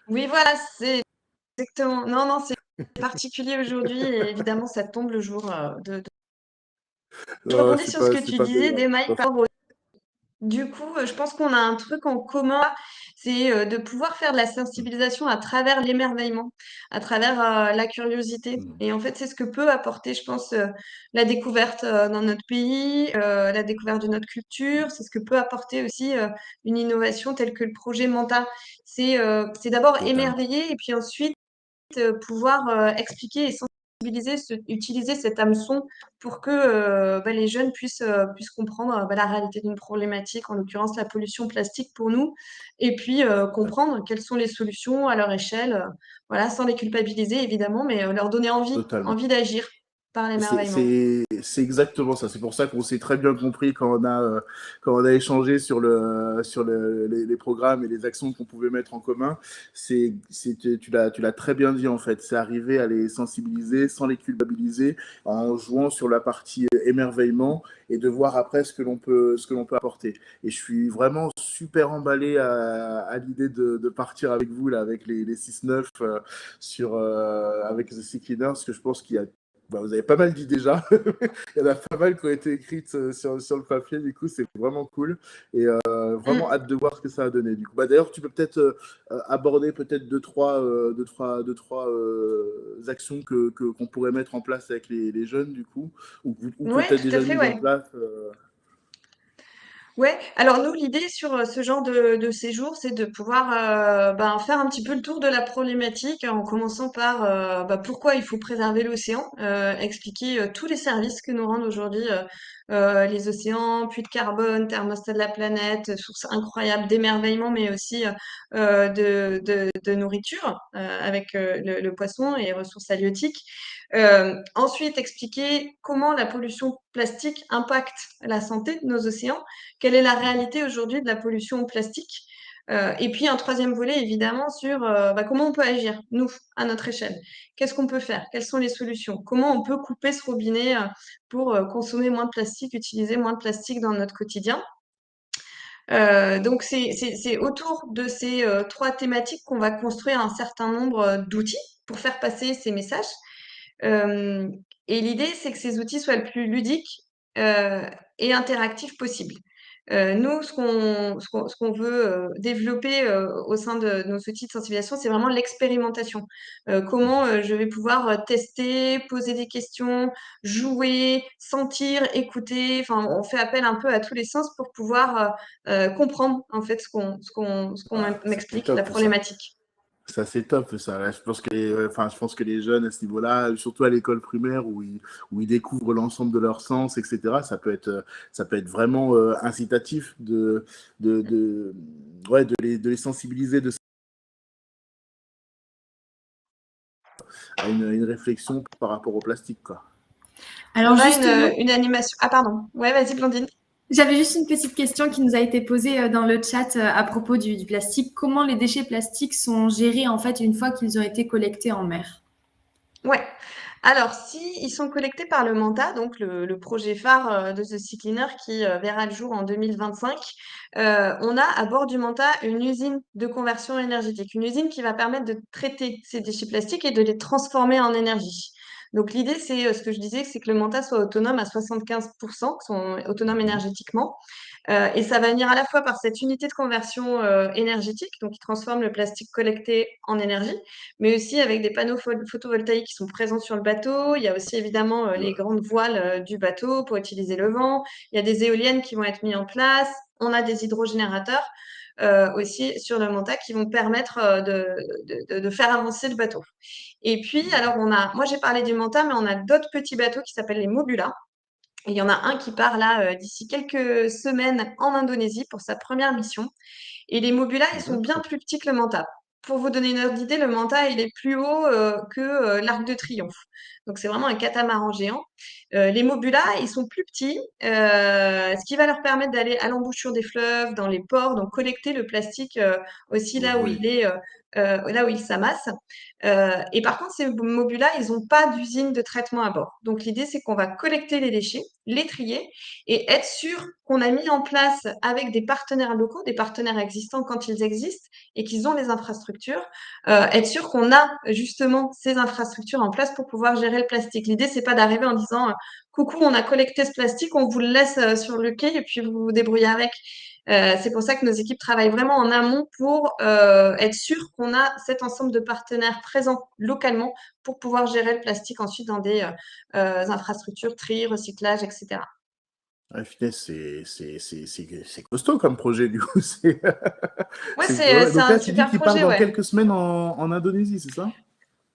S5: Oui, voilà, c'est exactement. Non, c'est particulier aujourd'hui. Et évidemment, ça tombe le jour de... Je rebondis sur ce que tu disais, Demaï, par rapport au... Du coup, je pense qu'on a un truc en commun, c'est de pouvoir faire de la sensibilisation à travers l'émerveillement, à travers la curiosité. Et en fait, c'est ce que peut apporter, je pense, la découverte dans notre pays, la découverte de notre culture. C'est ce que peut apporter aussi une innovation telle que le projet Manta. C'est d'abord émerveiller et puis ensuite pouvoir expliquer et sensibiliser, utiliser cet hameçon pour que les jeunes puissent comprendre la réalité d'une problématique, en l'occurrence la pollution plastique pour nous, et puis comprendre quelles sont les solutions à leur échelle, voilà, sans les culpabiliser évidemment, mais leur donner envie d'agir par l'émerveillement.
S1: C'est exactement ça. C'est pour ça qu'on s'est très bien compris quand on a échangé sur les programmes et les actions qu'on pouvait mettre en commun. Tu l'as très bien dit, en fait. C'est arriver à les sensibiliser sans les culpabiliser, en jouant sur la partie émerveillement, et de voir après ce que l'on peut apporter. Et je suis vraiment super emballé à l'idée de partir avec vous, là, avec les 6-9 avec The Sea Cleaners, parce que je pense qu'il y a Bah, vous avez pas mal dit déjà. Il y en a pas mal qui ont été écrites sur le papier, du coup, c'est vraiment cool. Et vraiment
S5: Mm.
S1: hâte de voir ce que ça a donné. Du coup, bah, d'ailleurs, tu peux peut-être aborder peut-être deux, trois actions qu'on pourrait mettre en place avec les jeunes, du coup, ou
S5: Ouais,
S1: peut-être
S5: tout à
S1: déjà
S5: fait,
S1: mises en
S5: ouais.
S1: place.
S5: Ouais, alors nous, l'idée sur ce genre de séjour, c'est de pouvoir faire un petit peu le tour de la problématique en commençant par pourquoi il faut préserver l'océan, expliquer tous les services que nous rendent aujourd'hui les océans, puits de carbone, thermostat de la planète, source incroyable d'émerveillement, mais aussi de nourriture avec le poisson et les ressources halieutiques. Ensuite, expliquer comment la pollution plastique impacte la santé de nos océans, quelle est la réalité aujourd'hui de la pollution au plastique. Et puis un troisième volet, évidemment, sur comment on peut agir, nous, à notre échelle. Qu'est-ce qu'on peut faire? Quelles sont les solutions? Comment on peut couper ce robinet pour consommer moins de plastique, utiliser moins de plastique dans notre quotidien? Donc c'est autour de ces trois thématiques qu'on va construire un certain nombre d'outils pour faire passer ces messages. Euh, et l'idée, c'est que ces outils soient le plus ludiques et interactifs possible. Nous, ce qu'on veut développer au sein de nos outils de sensibilisation, c'est vraiment l'expérimentation. Comment je vais pouvoir tester, poser des questions, jouer, sentir, écouter. Enfin, on fait appel un peu à tous les sens pour pouvoir comprendre en fait ce qu'on
S1: Ah, c'est
S5: m'explique, la
S1: top, ça.
S5: problématique.
S1: Ça, c'est top, ça. Là, je pense que les jeunes à ce niveau-là, surtout à l'école primaire où ils découvrent l'ensemble de leurs sens, etc., ça peut être vraiment incitatif de, de, ouais, de les sensibiliser à une réflexion par rapport au plastique, quoi.
S2: Alors
S5: On a
S2: justement,
S5: une animation. Ah, pardon. Ouais, vas-y, Blandine.
S2: j'avais juste une petite question qui nous a été posée dans le chat à propos du plastique. Comment les déchets plastiques sont gérés en fait une fois qu'ils ont été collectés en mer?
S5: Ouais. Alors, si ils sont collectés par le Manta, donc le projet phare de The Sea Cleaner qui verra le jour en 2025, on a à bord du Manta une usine de conversion énergétique, une usine qui va permettre de traiter ces déchets plastiques et de les transformer en énergie. Donc, l'idée, c'est ce que je disais, c'est que le Manta soit autonome à 75%, que sont autonomes énergétiquement. Et ça va venir à la fois par cette unité de conversion énergétique, donc qui transforme le plastique collecté en énergie, mais aussi avec des panneaux photovoltaïques qui sont présents sur le bateau. Il y a aussi évidemment les grandes voiles du bateau pour utiliser le vent. Il y a des éoliennes qui vont être mises en place. On a des hydrogénérateurs aussi sur le Manta qui vont permettre de faire avancer le bateau. Et puis, alors moi j'ai parlé du Manta, mais on a d'autres petits bateaux qui s'appellent les Mobula. Et il y en a un qui part là d'ici quelques semaines en Indonésie pour sa première mission. Et les Mobula, ils sont bien
S1: D'accord.
S5: plus petits que le Manta. Pour vous donner une ordre d'idée, le Manta, il est plus haut que l'Arc de Triomphe. Donc c'est vraiment un catamaran géant. Les Mobula, ils sont plus petits, ce qui va leur permettre d'aller à l'embouchure des fleuves, dans les ports, donc collecter le plastique aussi là où
S1: Oui.
S5: il est, là où il s'amasse. Et par contre, ces Mobula, ils n'ont pas d'usine de traitement à bord. Donc l'idée, c'est qu'on va collecter les déchets, les trier et être sûr qu'on a mis en place avec des partenaires locaux, des partenaires existants quand ils existent et qu'ils ont les infrastructures, être sûr qu'on a justement ces infrastructures en place pour pouvoir gérer le plastique. L'idée, c'est pas d'arriver en disant coucou, on a collecté ce plastique, on vous le laisse sur le quai et puis vous vous débrouillez avec. C'est pour ça que nos équipes travaillent vraiment en amont pour être sûr qu'on a cet ensemble de partenaires présents localement pour pouvoir gérer le plastique ensuite dans des infrastructures, tri, recyclage, etc.
S1: Ah, putain, c'est costaud comme projet, du coup.
S5: Ouais,
S1: Ouais.
S5: c'est
S1: Donc
S5: un
S1: là, tu dis
S5: super
S1: qu'il part
S5: projet,
S1: dans
S5: ouais.
S1: quelques semaines en Indonésie, c'est ça?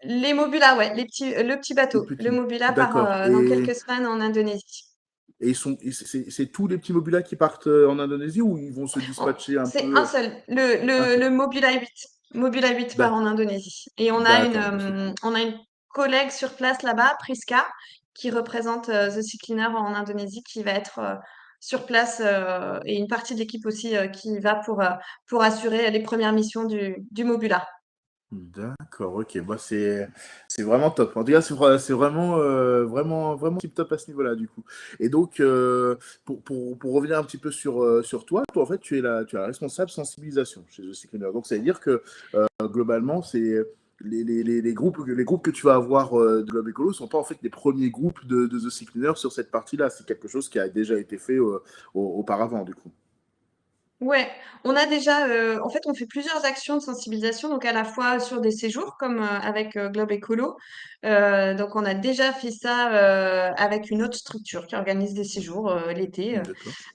S5: Les Mobula, ouais, le petit
S1: Les
S5: bateau. Le
S1: petits.
S5: Mobula part
S1: D'accord.
S5: dans quelques semaines en Indonésie.
S1: Et c'est tous les petits mobilas qui partent en Indonésie ou ils vont se dispatcher un
S5: C'est un
S1: peu
S5: seul,
S1: un seul?
S5: le Mobula 8. Mobula 8 part en Indonésie. Et
S1: D'accord, bah, c'est cool.
S5: on a une collègue sur place là-bas, Priska, qui représente The Sea Cleaner en Indonésie, qui va être sur place et une partie de l'équipe aussi qui va pour assurer les premières missions du Mobula.
S1: D'accord, ok. Bah, c'est vraiment top. En tout cas, c'est vraiment, vraiment tip top à ce niveau-là, du coup. Et donc, pour revenir un petit peu sur toi, en fait, tu es la responsable sensibilisation chez The Sea Cleaner. Donc, ça veut dire que globalement, les groupes que tu vas avoir de Globe Écolo ne sont pas en fait les premiers groupes de The Sea Cleaners sur cette partie-là. C'est quelque chose qui a déjà été fait auparavant, du coup.
S5: Ouais, on a déjà, en fait, on fait plusieurs actions de sensibilisation, donc à la fois sur des séjours, comme avec Globe Écolo. Donc, on a déjà fait ça avec une autre structure qui organise des séjours l'été.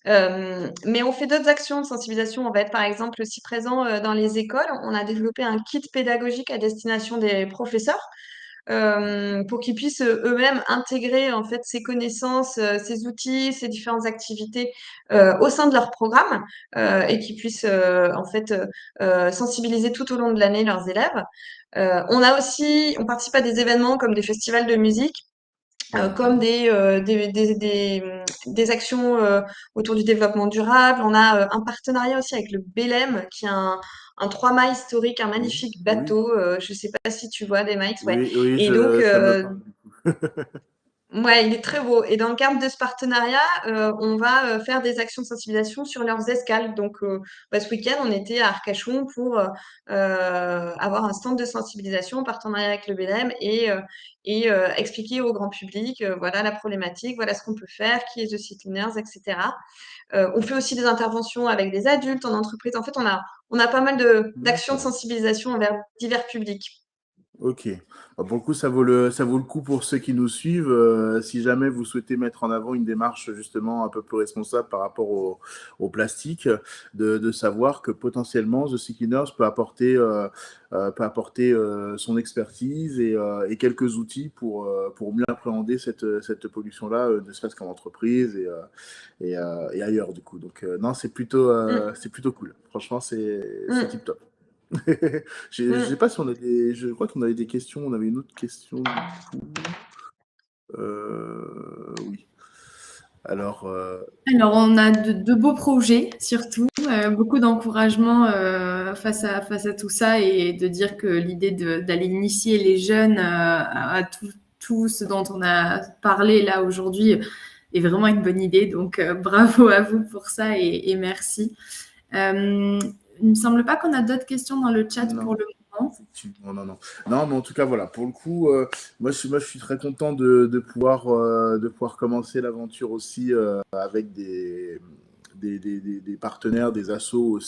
S1: D'accord.
S5: Mais on fait d'autres actions de sensibilisation. On va être, par exemple, aussi présent dans les écoles. On a développé un kit pédagogique à destination des professeurs pour qu'ils puissent eux-mêmes intégrer en fait ces connaissances, ces outils, ces différentes activités au sein de leur programme et qu'ils puissent en fait sensibiliser tout au long de l'année leurs élèves. On participe à des événements comme des festivals de musique. Comme des actions autour du développement durable. On a un partenariat aussi avec le Belém, qui est un 3 mâts historique, un
S1: Oui,
S5: magnifique
S1: oui,
S5: bateau. Je sais pas si tu vois des Mike, ouais.
S1: oui, oui,
S5: Et donc,
S1: ça me parle du coup.
S5: ouais, il est très beau. Et dans le cadre de ce partenariat, on va faire des actions de sensibilisation sur leurs escales. Donc, ce week-end, on était à Arcachon pour avoir un stand de sensibilisation en partenariat avec le BLM et expliquer au grand public, voilà la problématique, voilà ce qu'on peut faire, qui est The Sea Cleaners, etc. On fait aussi des interventions avec des adultes en entreprise. En fait, on a pas mal d'actions de
S1: D'accord.
S5: sensibilisation envers divers publics.
S1: Ok. Bah, pour le coup, ça vaut le coup pour ceux qui nous suivent. Si jamais vous souhaitez mettre en avant une démarche justement un peu plus responsable par rapport au plastique, de savoir que potentiellement The Sea Cleaners peut apporter son expertise et quelques outils pour mieux appréhender cette pollution-là, ne serait-ce qu'en entreprise et ailleurs du coup. Donc non,
S5: Mm,
S1: c'est plutôt cool. Franchement, c'est
S5: mm,
S1: tip top. Je sais
S5: mm.
S1: pas si on a des. Je crois qu'on avait des questions. On avait une autre question du coup. Oui. Alors,
S2: Alors, on a de beaux projets, surtout, beaucoup d'encouragement face à tout ça et de dire que l'idée d'aller initier les jeunes à tout ce dont on a parlé là aujourd'hui est vraiment une bonne idée. Donc, bravo à vous pour ça et merci. Il me semble pas qu'on a d'autres questions dans le chat pour
S1: non.
S2: le moment.
S1: Effectivement, non, non. Non, mais en tout cas, voilà. Pour le coup, moi, je suis très content de pouvoir commencer l'aventure aussi avec des partenaires, des assos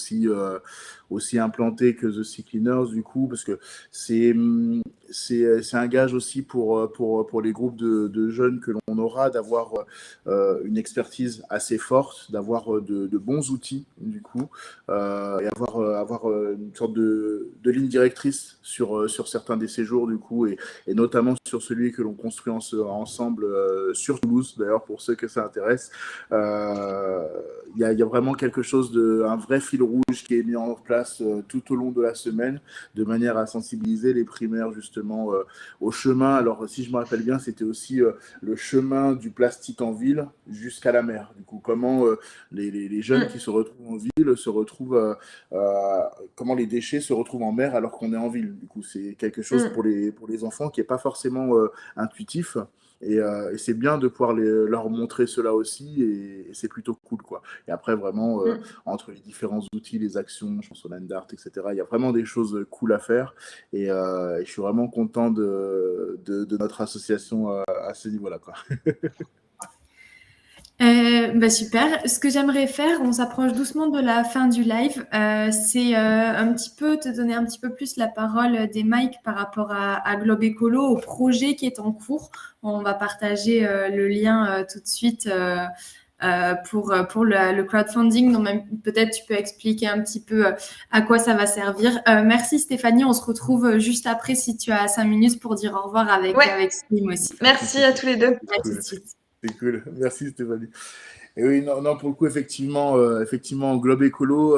S1: aussi implantés que The Sea Cleaners, du coup, parce que c'est, hum, c'est un gage aussi pour les groupes de jeunes que l'on aura d'avoir une expertise assez forte, d'avoir de bons outils, du coup, et avoir une sorte de ligne directrice sur certains des séjours, du coup, et notamment sur celui que l'on construit ensemble sur Toulouse, d'ailleurs, pour ceux que ça intéresse. Il y a vraiment quelque chose un vrai fil rouge qui est mis en place tout au long de la semaine, de manière à sensibiliser les primaires, justement, au chemin. Alors, si je me rappelle bien, c'était aussi le chemin du plastique en ville jusqu'à la mer. Du coup, comment les jeunes qui
S5: Mm,
S1: se retrouvent en ville se retrouvent, comment les déchets se retrouvent en mer alors qu'on est en ville. Du coup, c'est quelque chose
S5: mm,
S1: pour les enfants qui n'est pas forcément intuitif. Et c'est bien de pouvoir leur montrer cela aussi, et c'est plutôt cool, quoi. Et après, vraiment,
S5: mm.
S1: entre les différents outils, les actions, je pense au Land Art, etc., il y a vraiment des choses cool à faire. Et je suis vraiment content de notre association à ce niveau-là, quoi.
S2: Super. Ce que j'aimerais faire, on s'approche doucement de la fin du live, c'est un petit peu te donner un petit peu plus la parole des mics par rapport à Globe Écolo, au projet qui est en cours. On va partager le lien tout de suite pour le crowdfunding. Donc même peut-être tu peux expliquer un petit peu à quoi ça va servir. Merci Stéphanie, on se retrouve juste après si tu as 5 minutes pour dire au revoir
S5: Ouais,
S2: avec Slim aussi.
S5: merci à tous les deux.
S2: À tout de
S1: Cool.
S2: suite.
S1: C'est cool. Merci Stéphanie. Et oui, non, non, pour le coup, effectivement, Globe Écolo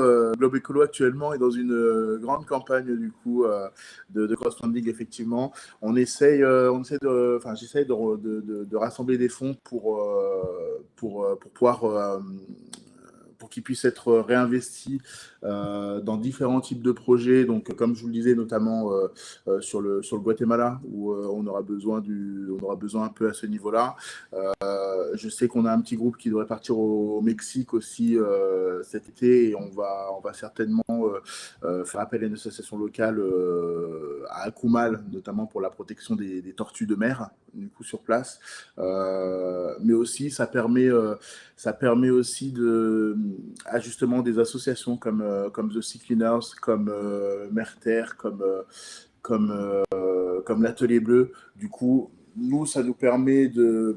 S1: actuellement est dans une grande campagne du coup de crowdfunding. Effectivement, j'essaye de rassembler des fonds pour pouvoir pour qu'ils puissent être réinvestis dans différents types de projets. Donc, comme je vous le disais, notamment sur le Guatemala, où on aura besoin un peu à ce niveau-là. Je sais qu'on a un petit groupe qui devrait partir au Mexique aussi cet été, et on va certainement faire appel à une association locale à Akumal, notamment pour la protection des tortues de mer, du coup sur place. Mais aussi, ça permet aussi à justement des associations comme The Sea Cleaners, comme Merter, comme l'Atelier Bleu. Du coup, nous, ça nous permet de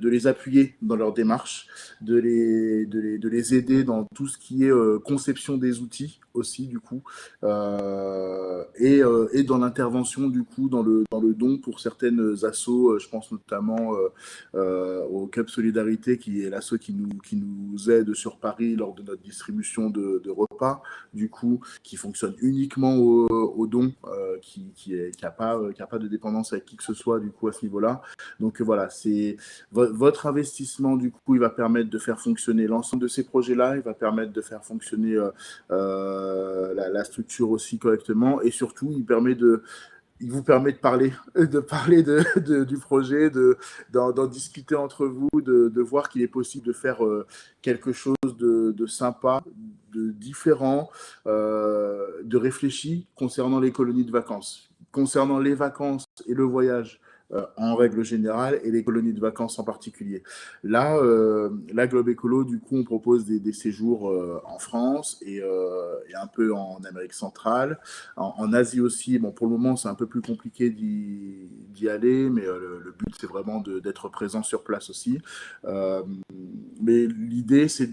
S1: les appuyer dans leur démarche, de les aider dans tout ce qui est conception des outils aussi, du coup, et dans l'intervention, du coup, dans le don pour certaines assos. Je pense notamment au Club Solidarité, qui est l'asso qui nous aide sur Paris lors de notre distribution de repas, du coup, qui fonctionne uniquement au don, qui n'a pas de dépendance avec qui que ce soit, du coup, à ce niveau-là. Donc voilà, c'est votre investissement, du coup, il va permettre de faire fonctionner l'ensemble de ces projets-là, il va permettre de faire fonctionner la structure aussi correctement, et surtout, il vous permet de parler, du projet, d'en discuter entre vous, de voir qu'il est possible de faire quelque chose de sympa, de différent, de réfléchi concernant les colonies de vacances. Concernant les vacances et le voyage, en règle générale, et les colonies de vacances en particulier. Là, la Globe Écolo, du coup, on propose des séjours en France et un peu en Amérique centrale, en Asie aussi. Bon, pour le moment, c'est un peu plus compliqué d'y aller, mais le but, c'est vraiment d'être présent sur place aussi. Mais l'idée, c'est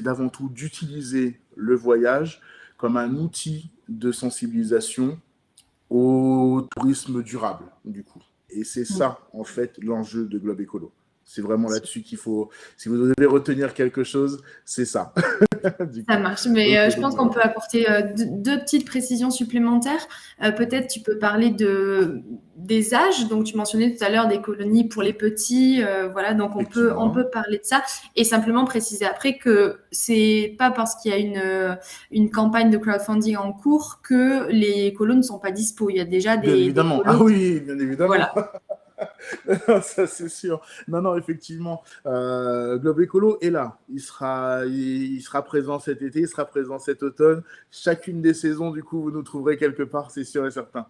S1: d'avant tout d'utiliser le voyage comme un outil de sensibilisation au tourisme durable, du coup. Et c'est ça, en fait, l'enjeu de Globe Écolo. C'est vraiment là-dessus qu'il faut... Si vous devez retenir quelque chose, c'est ça.
S2: Ça marche, mais je pense qu'on peut apporter deux petites précisions supplémentaires. Peut-être tu peux parler des âges. Donc, tu mentionnais tout à l'heure des colonies pour les petits. Voilà, donc on peut parler de ça. Et simplement préciser après que c'est pas parce qu'il y a une campagne de crowdfunding en cours que les colos ne sont pas dispo. Il y a déjà
S1: bien évidemment.
S2: des colos.
S1: Ah oui, bien évidemment.
S2: Voilà.
S1: Ça, c'est sûr. Non, effectivement. Globe Écolo est là. Il sera présent cet été, il sera présent cet automne. Chacune des saisons, du coup, vous nous trouverez quelque part, c'est sûr et certain.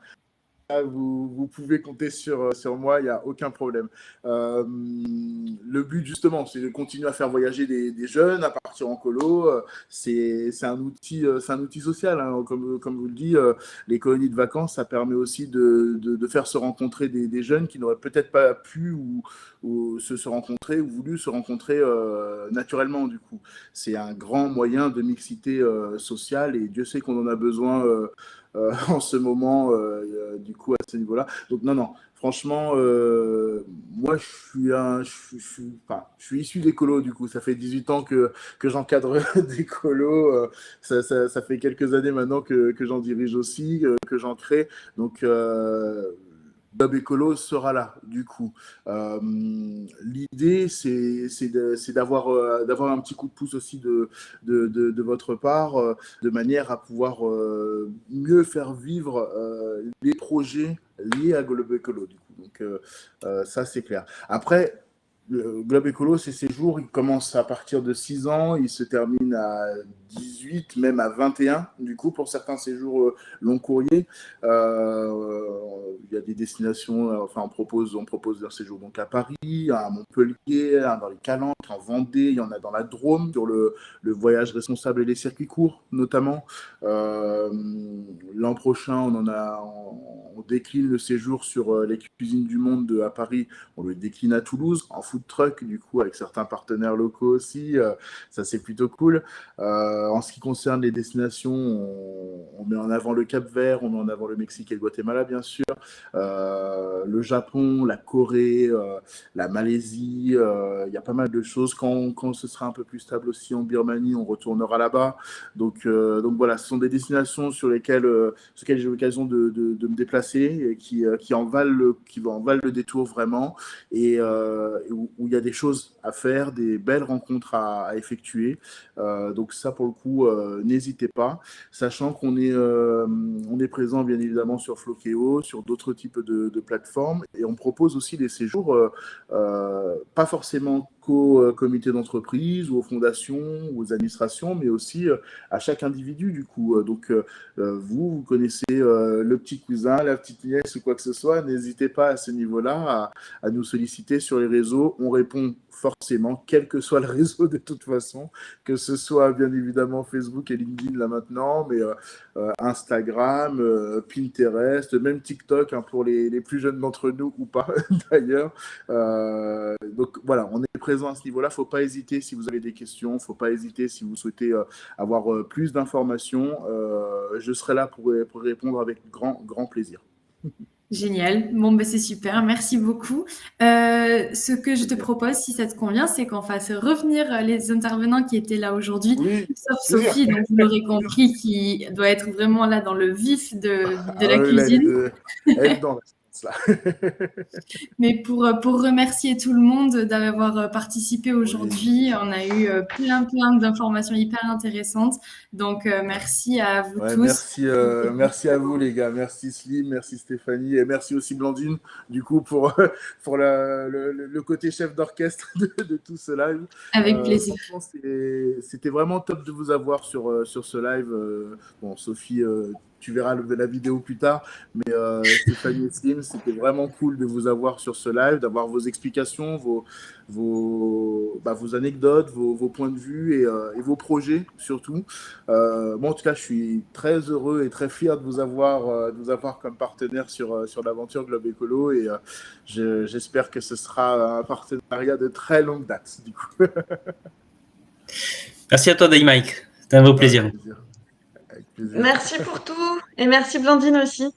S1: Vous pouvez compter sur moi, il n'y a aucun problème. Le but, justement, c'est de continuer à faire voyager des jeunes, à partir en colo. C'est un outil social, hein. Comme vous le dites, les colonies de vacances, ça permet aussi de faire se rencontrer des jeunes qui n'auraient peut-être pas pu ou se rencontrer ou voulu se rencontrer naturellement, du coup. C'est un grand moyen de mixité sociale, et Dieu sait qu'on en a besoin en ce moment, du coup, à ce niveau-là. Donc, non, franchement, moi, je suis issu des colos, du coup. Ça fait 18 ans que j'encadre des colos. Ça fait quelques années maintenant que j'en dirige aussi, que j'en crée. Donc, Globe Écolo sera là, du coup. L'idée, c'est d'avoir un petit coup de pouce aussi de votre part, de manière à pouvoir mieux faire vivre les projets liés à Globe Écolo, du coup. Donc, ça, c'est clair. Après, le Globe Écolo, ces séjours, ils commencent à partir de 6 ans, ils se terminent à 18, même à 21, du coup, pour certains séjours long courrier. Il y a des destinations, on propose un séjour donc à Paris, à Montpellier, dans les Calanques, en Vendée, il y en a dans la Drôme, sur le voyage responsable et les circuits courts, notamment. L'an prochain, on décline le séjour sur les cuisines du monde à Paris, on le décline à Toulouse, en food truck, du coup, avec certains partenaires locaux aussi. Ça, c'est plutôt cool. En ce qui concerne les destinations, on met en avant le Cap-Vert, on met en avant le Mexique et le Guatemala, bien sûr, le Japon, la Corée, la Malaisie, il y a pas mal de choses. Quand ce sera un peu plus stable aussi en Birmanie, on retournera là-bas. Donc voilà, ce sont des destinations sur lesquelles j'ai eu l'occasion de me déplacer et qui en valent le détour vraiment, et où il y a des choses à faire, des belles rencontres à effectuer. Donc ça, pour le coup, n'hésitez pas, sachant qu'on est présent bien évidemment sur Floqueo, sur d'autres types de plateformes, et on propose aussi des séjours, pas forcément qu'aux comités d'entreprise ou aux fondations ou aux administrations, mais aussi à chaque individu du coup. Donc vous connaissez le petit cousin, la petite nièce ou quoi que ce soit, n'hésitez pas à ce niveau-là à nous solliciter sur les réseaux. On répond forcément, quel que soit le réseau de toute façon, que ce soit bien évidemment Facebook et LinkedIn là maintenant, mais Instagram, Pinterest, même TikTok, hein, pour les plus jeunes d'entre nous ou pas d'ailleurs. Donc voilà, on est présent à ce niveau-là. Faut pas hésiter si vous avez des questions, faut pas hésiter si vous souhaitez avoir plus d'informations. Je serai là pour répondre avec grand plaisir.
S2: Génial. Bon, ben c'est super. Merci beaucoup. Ce que je te propose, si ça te convient, c'est qu'on fasse revenir les intervenants qui étaient là aujourd'hui,
S1: Oui,
S2: sauf Sophie, donc vous l'aurez compris, qui doit être vraiment là dans le vif de la cuisine.
S1: Elle est dans là.
S2: Mais pour remercier tout le monde d'avoir participé aujourd'hui, on a eu plein d'informations hyper intéressantes. Donc, merci à vous tous.
S1: Merci à vous les gars, merci Slim, merci Stéphanie, et merci aussi Blandine du coup pour le côté chef d'orchestre de tout ce live.
S2: Avec plaisir.
S1: C'était vraiment top de vous avoir sur ce live. Bon, Sophie, tu verras la vidéo plus tard, mais Stéphanie et Slim, c'était vraiment cool de vous avoir sur ce live, d'avoir vos explications, vos anecdotes, vos points de vue et vos projets surtout. Moi, en tout cas, je suis très heureux et très fier de vous avoir comme partenaire sur l'aventure Globe Écolo, et j'espère que ce sera un partenariat de très longue date du coup.
S4: Merci à toi, Mike. C'était un beau plaisir.
S1: Avec plaisir.
S5: Merci pour tout, et merci Blandine aussi.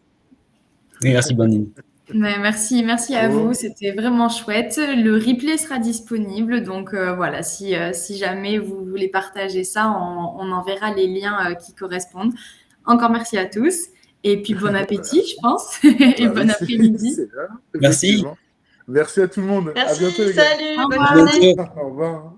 S4: Et merci Blandine.
S2: Merci à vous, c'était vraiment chouette. Le replay sera disponible, donc voilà, si jamais vous voulez partager ça, on enverra les liens qui correspondent. Encore merci à tous, et puis bon appétit, je pense, et bon après-midi.
S4: Merci.
S1: Merci à tout le monde.
S5: Merci,
S1: à bientôt, les gars.
S5: salut,
S2: Au
S5: bonne
S2: revoir.
S5: journée.
S1: Au revoir.